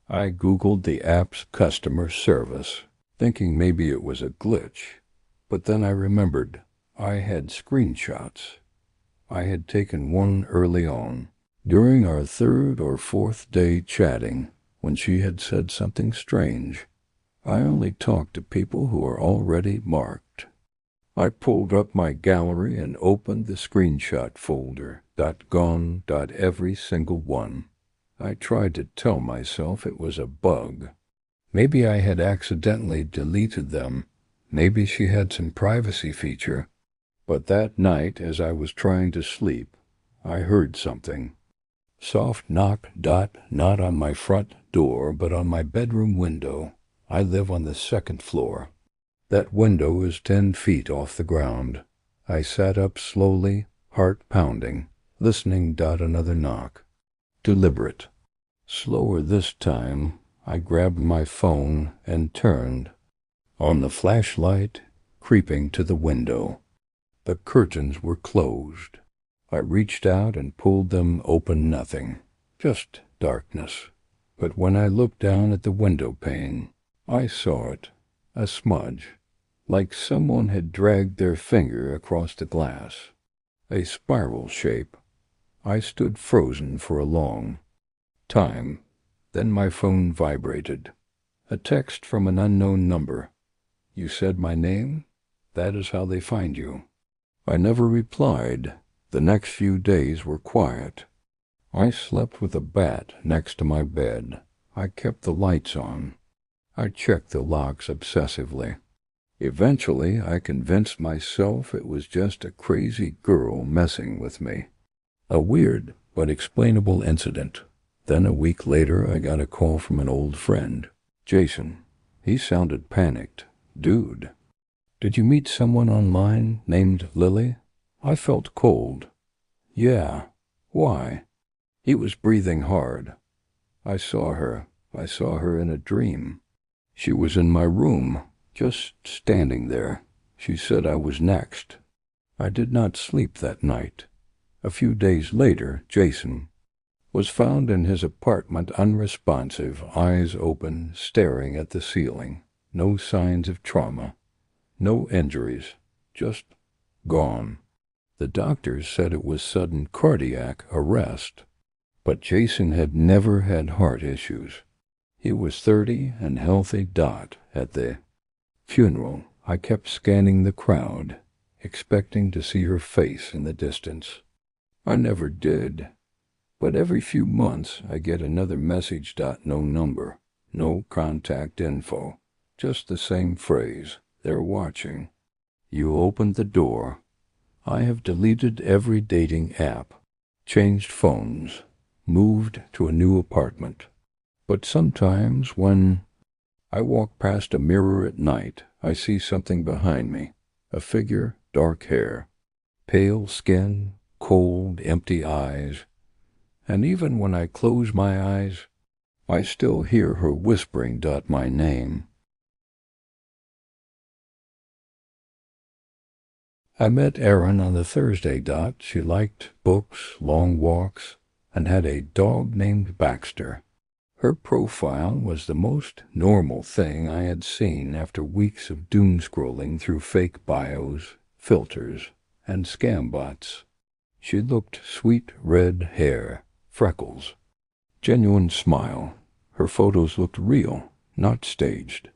I Googled the app's customer service, thinking maybe it was a glitch, but then I remembered I had screenshots. I had taken one early on, during our 3rd or 4th day chatting, when she had said something strange. I only talk to people who are already marked. I pulled up my gallery and opened the screenshot folder. Gone. Every single one. I tried to tell myself it was a bug. Maybe I had accidentally deleted them. Maybe she had some privacy feature. But that night, as I was trying to sleep, I heard something. Soft knock. Not on my front door, but on my bedroom window. I live on the 2nd floor. That window is 10 feet off the ground. I sat up slowly, heart pounding, listening. Another knock. Deliberate. Slower this time. I grabbed my phone and turned on the flashlight, creeping to the window. The curtains were closed. I reached out and pulled them open. Nothing. Just darkness. But when I looked down at the window pane, I saw it. A smudge. Like someone had dragged their finger across the glass. A spiral shape. I stood frozen for a long time. Then my phone vibrated. A text from an unknown number. "You said my name? That is how they find you." I never replied. The next few days were quiet. I slept with a bat next to my bed. I kept the lights on. I checked the locks obsessively. Eventually, I convinced myself it was just a crazy girl messing with me. A weird but explainable incident. Then a week later, I got a call from an old friend, Jason. He sounded panicked. "Dude, did you meet someone online named Lily?" I felt cold. "Yeah. Why?" He was breathing hard. I saw her in a dream. She was in my room, just standing there. She said I was next. I did not sleep that night. A few days later, Jason was found in his apartment unresponsive, eyes open, staring at the ceiling. No signs of trauma. No injuries. Just gone. The doctors said it was sudden cardiac arrest. But Jason had never had heart issues. He was 30 and healthy. At the funeral, I kept scanning the crowd, expecting to see her face in the distance. I never did, but every few months I get another message. No number, no contact info, just the same phrase, they're watching. You opened the door. I have deleted every dating app, changed phones, moved to a new apartment. But sometimes when I walk past a mirror at night, I see something behind me, a figure, dark hair, pale skin, cold, empty eyes, and even when I close my eyes, I still hear her whispering my name. I met Erin on the Thursday. She liked books, long walks, and had a dog named Baxter. Her profile was the most normal thing I had seen after weeks of doom scrolling through fake bios, filters, and scam bots. She looked sweet red hair, freckles, genuine smile. Her photos looked real, not staged.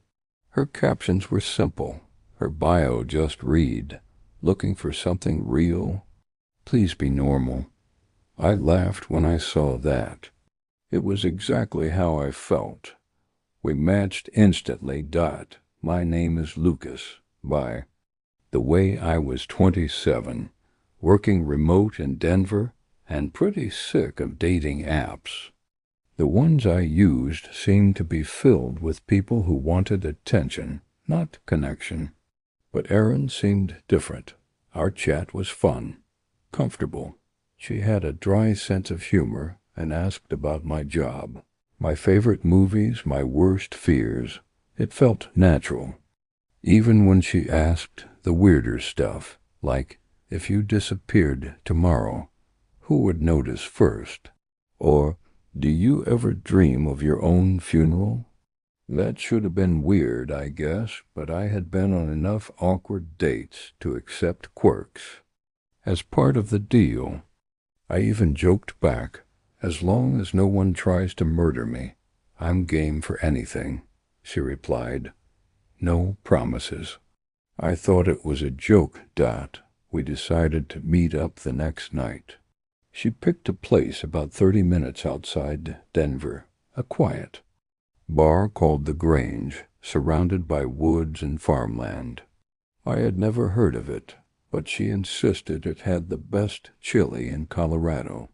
Her captions were simple. Her bio just read, "Looking for something real? Please be normal." I laughed when I saw that. It was exactly how I felt. We matched instantly. My name is Lucas. By the way, I was 27, working remote in Denver, and pretty sick of dating apps. The ones I used seemed to be filled with people who wanted attention, not connection. But Erin seemed different. Our chat was fun, comfortable. She had a dry sense of humor and asked about my job, my favorite movies, my worst fears. It felt natural. Even when she asked the weirder stuff, like, if you disappeared tomorrow, who would notice first? Or, do you ever dream of your own funeral? That should have been weird, I guess, but I had been on enough awkward dates to accept quirks. As part of the deal, I even joked back, as long as no one tries to murder me, I'm game for anything. She replied, no promises. I thought it was a joke. We decided to meet up the next night. She picked a place about 30 minutes outside Denver, a quiet bar called The Grange, surrounded by woods and farmland. I had never heard of it, but she insisted it had the best chili in Colorado.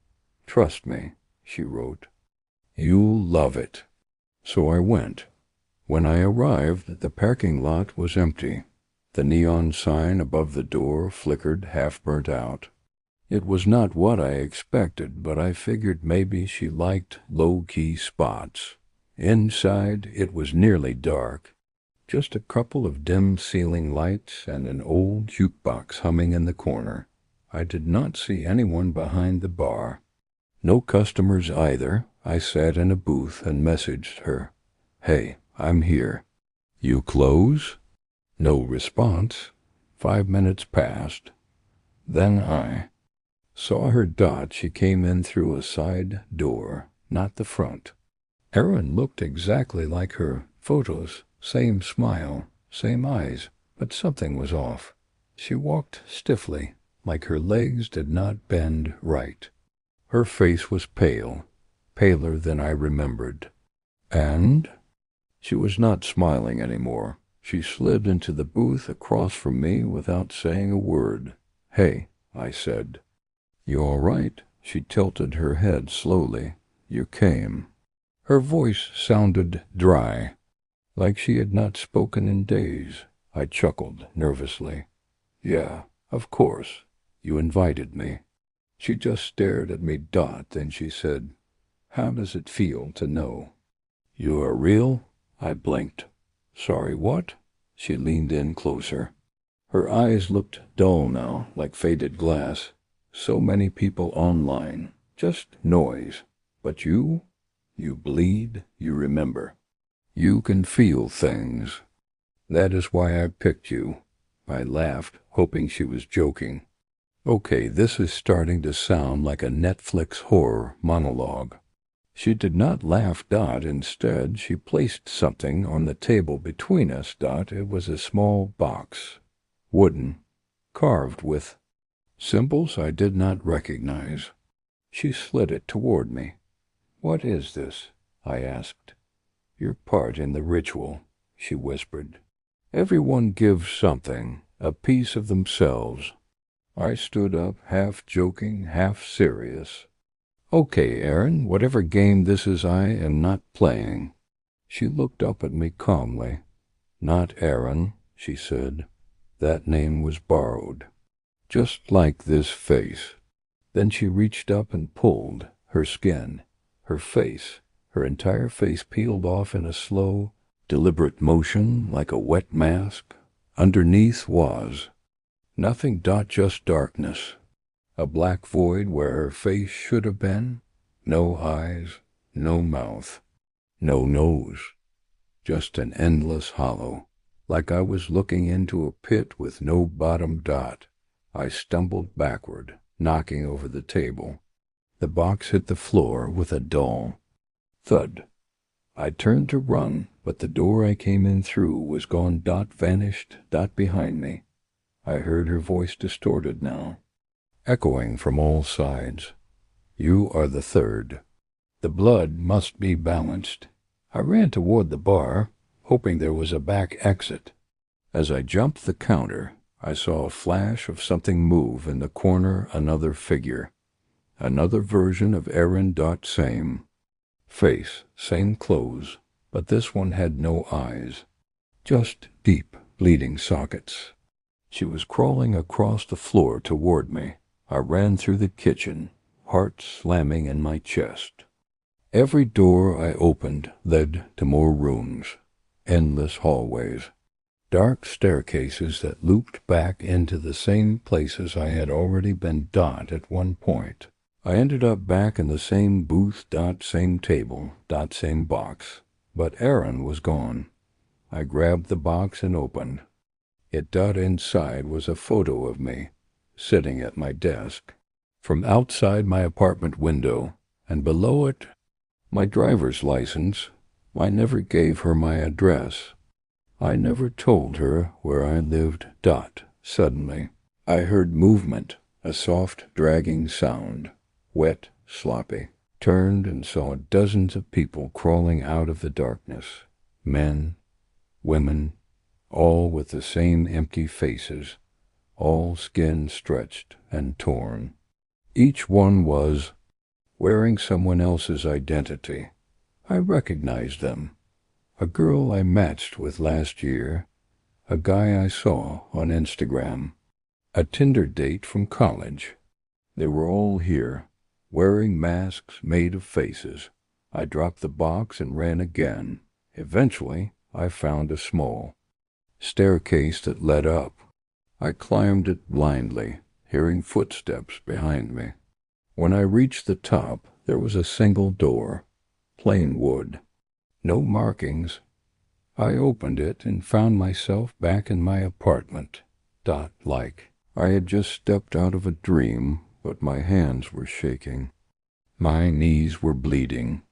Trust me, she wrote. You'll love it. So I went. When I arrived, the parking lot was empty. The neon sign above the door flickered, half burnt out. It was not what I expected, but I figured maybe she liked low-key spots. Inside, it was nearly dark. Just a couple of dim ceiling lights and an old jukebox humming in the corner. I did not see anyone behind the bar. No customers either. I sat in a booth and messaged her, "Hey, I'm here. You close?" No response. 5 minutes passed. Then I saw her. She came in through a side door, not the front. Erin looked exactly like her photos, same smile, same eyes, but something was off. She walked stiffly, like her legs did not bend right. Her face was pale, paler than I remembered. And she was not smiling anymore. She slid into the booth across from me without saying a word. "Hey," I said. "You all right?" She tilted her head slowly. "You came." Her voice sounded dry, like she had not spoken in days. I chuckled nervously. "Yeah, of course. You invited me." She just stared at me. Then she said, "How does it feel to know you are real?" I blinked. "Sorry, what?" She leaned in closer. Her eyes looked dull now, like faded glass. So many people online. Just noise. But you bleed, you remember. You can feel things. That is why I picked you." I laughed, hoping she was joking. Okay, this is starting to sound like a Netflix horror monologue. She did not laugh, Dot. Instead, she placed something on the table between us, Dot. It was a small box, wooden, carved with symbols I did not recognize. She slid it toward me. "What is this?" I asked. "Your part in the ritual," she whispered. "Everyone gives something, a piece of themselves." I stood up, half joking, half serious. "Okay, Aaron, whatever game this is, I am not playing." She looked up at me calmly. "Not Aaron," she said. "That name was borrowed. Just like this face." Then she reached up and pulled. Her skin, her face, her entire face peeled off in a slow, deliberate motion like a wet mask. Underneath was nothing, Dot, just darkness. A black void where her face should have been. No eyes, no mouth, no nose. Just an endless hollow, like I was looking into a pit with no bottom. Dot. I stumbled backward, knocking over the table. The box hit the floor with a dull thud. I turned to run, but the door I came in through was gone. Dot vanished. Dot behind me. I heard her voice, distorted now, echoing from all sides. "You are the third. The blood must be balanced." I ran toward the bar, hoping there was a back exit. As I jumped the counter, I saw a flash of something move in the corner. Another figure. Another version of Aaron. Same face, same clothes, but this one had no eyes. Just deep, bleeding sockets. She was crawling across the floor toward me. I ran through the kitchen, heart slamming in my chest. Every door I opened led to more rooms, endless hallways, dark staircases that looped back into the same places I had already been. Dot, at one point, I ended up back in the same booth. Dot, same table. Dot, same box. But Aaron was gone. I grabbed the box and opened it. Dot, inside was a photo of me, sitting at my desk, from outside my apartment window, and below it, my driver's license. I never gave her my address. I never told her where I lived. Dot. Suddenly, I heard movement, a soft, dragging sound, wet, sloppy. Turned and saw dozens of people crawling out of the darkness. Men, women, all with the same empty faces, all skin stretched and torn. Each one was wearing someone else's identity. I recognized them. A girl I matched with last year, a guy I saw on Instagram, a Tinder date from college. They were all here, wearing masks made of faces. I dropped the box and ran again. Eventually, I found a small staircase that led up. I climbed it blindly, hearing footsteps behind me. When I reached the top, there was a single door, plain wood, no markings. I opened it and found myself back in my apartment. Dot, like I had just stepped out of a dream, but my hands were shaking. My knees were bleeding,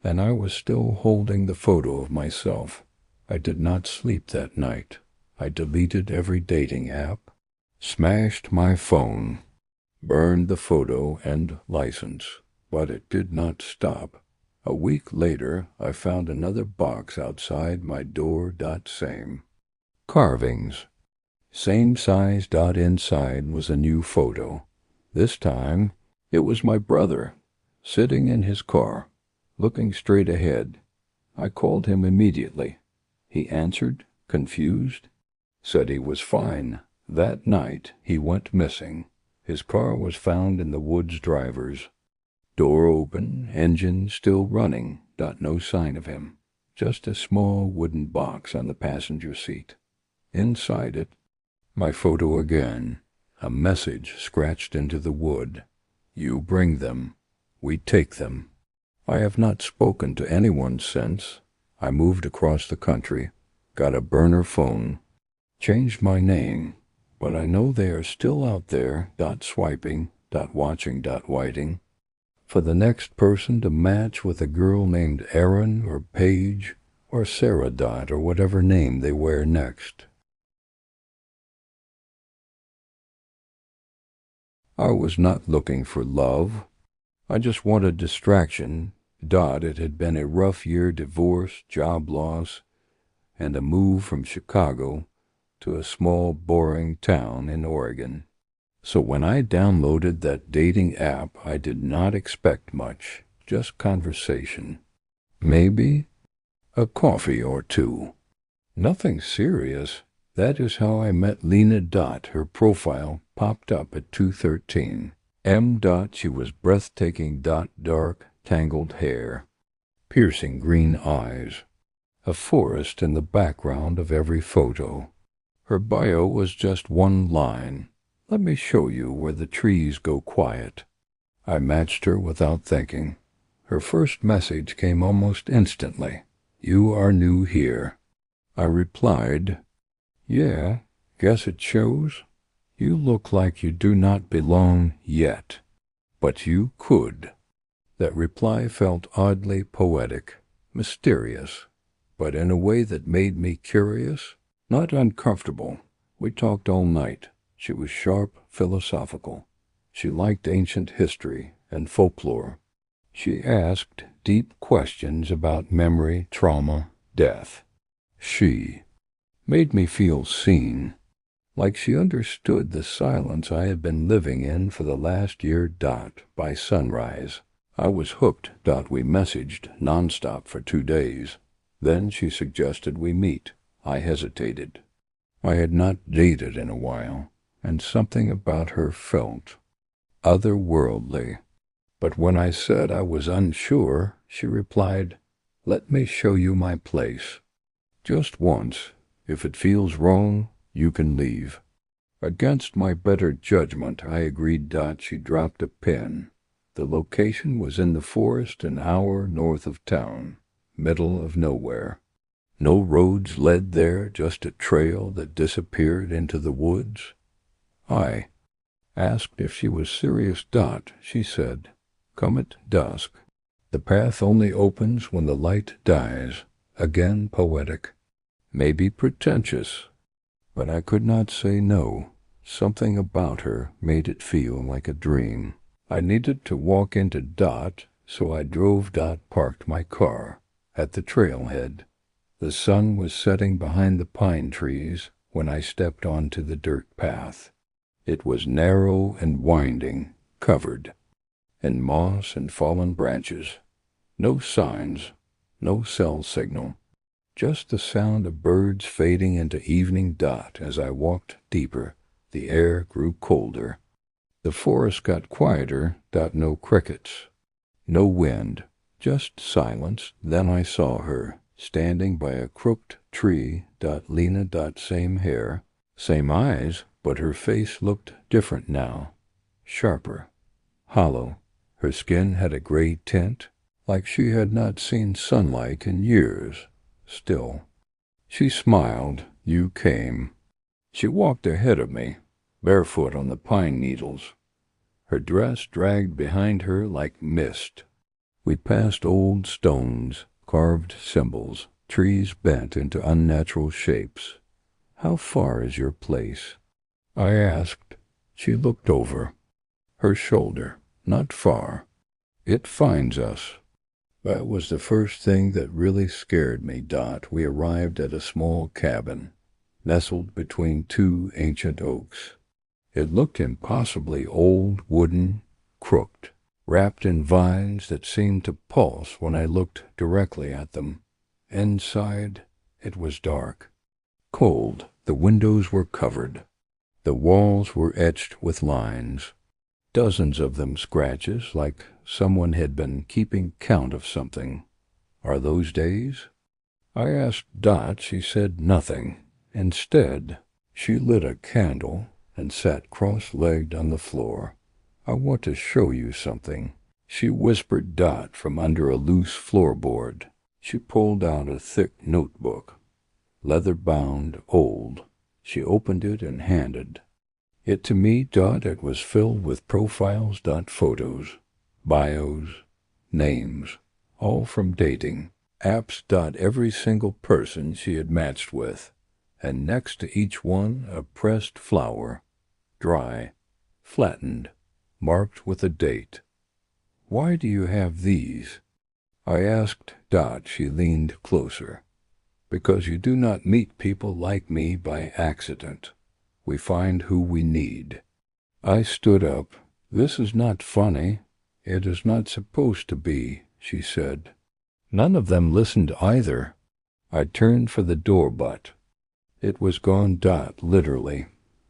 and I was still holding the photo of myself. I did not sleep that night. I deleted every dating app, smashed my phone, burned the photo and license, but it did not stop. A week later, I found another box outside my door. Same carvings, same size. Inside was a new photo. This time, it was my brother, sitting in his car, looking straight ahead. I called him immediately. He answered, confused, said he was fine. That night, he went missing. His car was found in the woods. Driver's door open, engine still running. No sign of him. Just a small wooden box on the passenger seat. Inside it, my photo again. A message scratched into the wood. You bring them. We take them. I have not spoken to anyone since. I moved across the country, got a burner phone, changed my name, but I know they are still out there. Swiping, watching, waiting. for the next person to match with a girl named Erin or Paige or Sarah Dot or whatever name they wear next. I was not looking for love. I just wanted distraction. Dot, it had been a rough year, divorce, job loss, and a move from Chicago to a small, boring town in Oregon. So when I downloaded that dating app, I did not expect much, just conversation. Maybe a coffee or two. Nothing serious. That is how I met Lena Dot. Her profile popped up at 2:13. M. Dot, she was breathtaking. Dot, dark, tangled hair, piercing green eyes, a forest in the background of every photo. Her bio was just one line. Let me show you where the trees go quiet. I matched her without thinking. Her first message came almost instantly. You are new here. I replied, yeah, guess it shows. You look like you do not belong yet, but you could. That reply felt oddly poetic, mysterious, but in a way that made me curious, not uncomfortable. We talked all night. She was sharp, philosophical. She liked ancient history and folklore. She asked deep questions about memory, trauma, death. She made me feel seen, like she understood the silence I had been living in for the last year. Dot, by sunrise. I was hooked. Dot, we messaged nonstop for 2 days. Then she suggested we meet. I hesitated. I had not dated in a while, and something about her felt otherworldly. But when I said I was unsure, she replied, let me show you my place. Just once. If it feels wrong, you can leave. Against my better judgment, I agreed. Dot, she dropped a pin. The location was in the forest an hour north of town, middle of nowhere. No roads led there, just a trail that disappeared into the woods. I asked if she was serious. Dot, she said, come at dusk. The path only opens when the light dies. Again poetic, maybe pretentious, but I could not say no. Something about her made it feel like a dream. I needed to walk into Dot, so I drove. Dot parked my car at the trailhead. The sun was setting behind the pine trees when I stepped onto the dirt path. It was narrow and winding, covered in moss and fallen branches. No signs, no cell signal, just the sound of birds fading into evening. Dot, as I walked deeper, the air grew colder. The forest got quieter. Dot, no crickets, no wind, just silence. Then I saw her, standing by a crooked tree. Dot, Lena. Dot, same hair, same eyes, but her face looked different now, sharper, hollow. Her skin had a gray tint, like she had not seen sunlight in years. Still, she smiled. You came. She walked ahead of me, barefoot on the pine needles. Her dress dragged behind her like mist. We passed old stones, carved symbols, trees bent into unnatural shapes. How far is your place? I asked. She looked over her shoulder. Not far. It finds us. That was the first thing that really scared me. Dot, we arrived at a small cabin, nestled between 2 ancient oaks. It looked impossibly old, wooden, crooked, wrapped in vines that seemed to pulse when I looked directly at them. Inside, it was dark, cold. The windows were covered. The walls were etched with lines, dozens of them scratches, like someone had been keeping count of something. Are those days? I asked Dot. She said nothing. Instead, she lit a candle and sat cross-legged on the floor. I want to show you something, she whispered. Dot, from under a loose floorboard, she pulled out a thick notebook, leather-bound, old. She opened it and handed it to me. Dot, it was filled with profiles. Dot, photos, bios, names, all from dating apps. Every single person she had matched with, and next to each one a pressed flower, dry, flattened, marked with a date. "Why do you have these?" I asked. She leaned closer. "Because you do not meet people like me by accident. We find who we need." I stood up. "This is not funny. It is not supposed to be," she said. None of them listened either. I turned for the door, but it was gone. Literally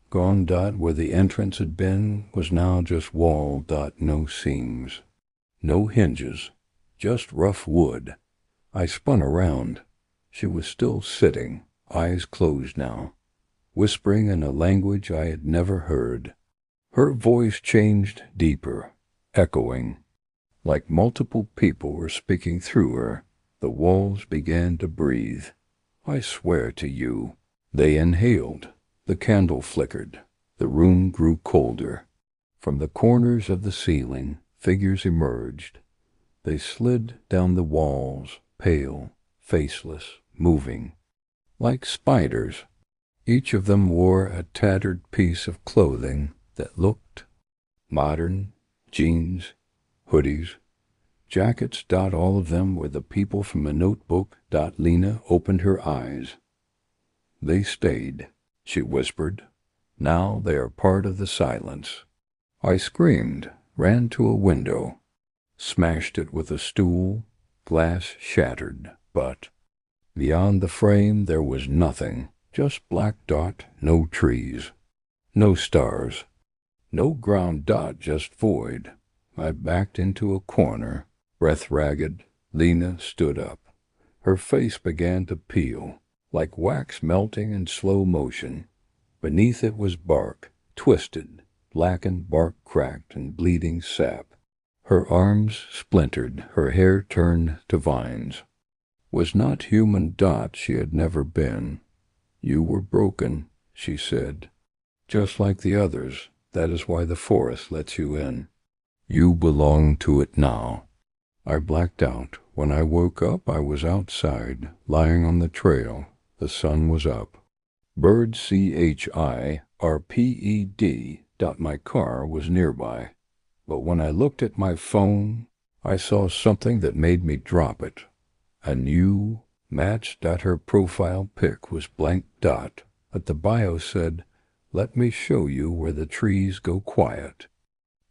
gone. Where the entrance had been was now just wall. No seams, no hinges, just rough wood. I spun around. She was still sitting, eyes closed now, whispering in a language I had never heard. Her voice changed deeper, echoing, like multiple people were speaking through her. The walls began to breathe. "I swear to you." They inhaled. The candle flickered. The room grew colder. From the corners of the ceiling, figures emerged. They slid down the walls, pale, faceless, moving, like spiders. Each of them wore a tattered piece of clothing that looked modern: jeans, hoodies, jackets. All of them were the people from a Notebook. Lena opened her eyes. "They stayed," she whispered. "Now they are part of the silence." I screamed, ran to a window, smashed it with a stool. Glass shattered, but beyond the frame there was nothing, just black. No trees, no stars, no ground. Just void. I backed into a corner, breath ragged. Lena stood up. Her face began to peel, like wax melting in slow motion. Beneath it was bark, twisted, blackened bark, cracked and bleeding sap. Her arms splintered, her hair turned to vines. Was not human. She had never been. "You were broken," she said. "Just like the others. That is why the forest lets you in. You belong to it now." I blacked out. When I woke up, I was outside, lying on the trail. The sun was up. Bird CHIRPED. My car was nearby. But when I looked at my phone, I saw something that made me drop it. A new match. Her profile pic was blank. But the bio said, "Let me show you where the trees go quiet."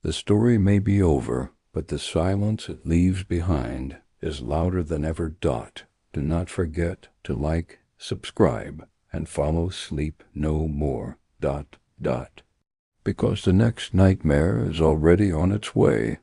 The story may be over, but the silence it leaves behind is louder than ever. Do not forget to like, subscribe, and follow Sleep No More. Because the next nightmare is already on its way.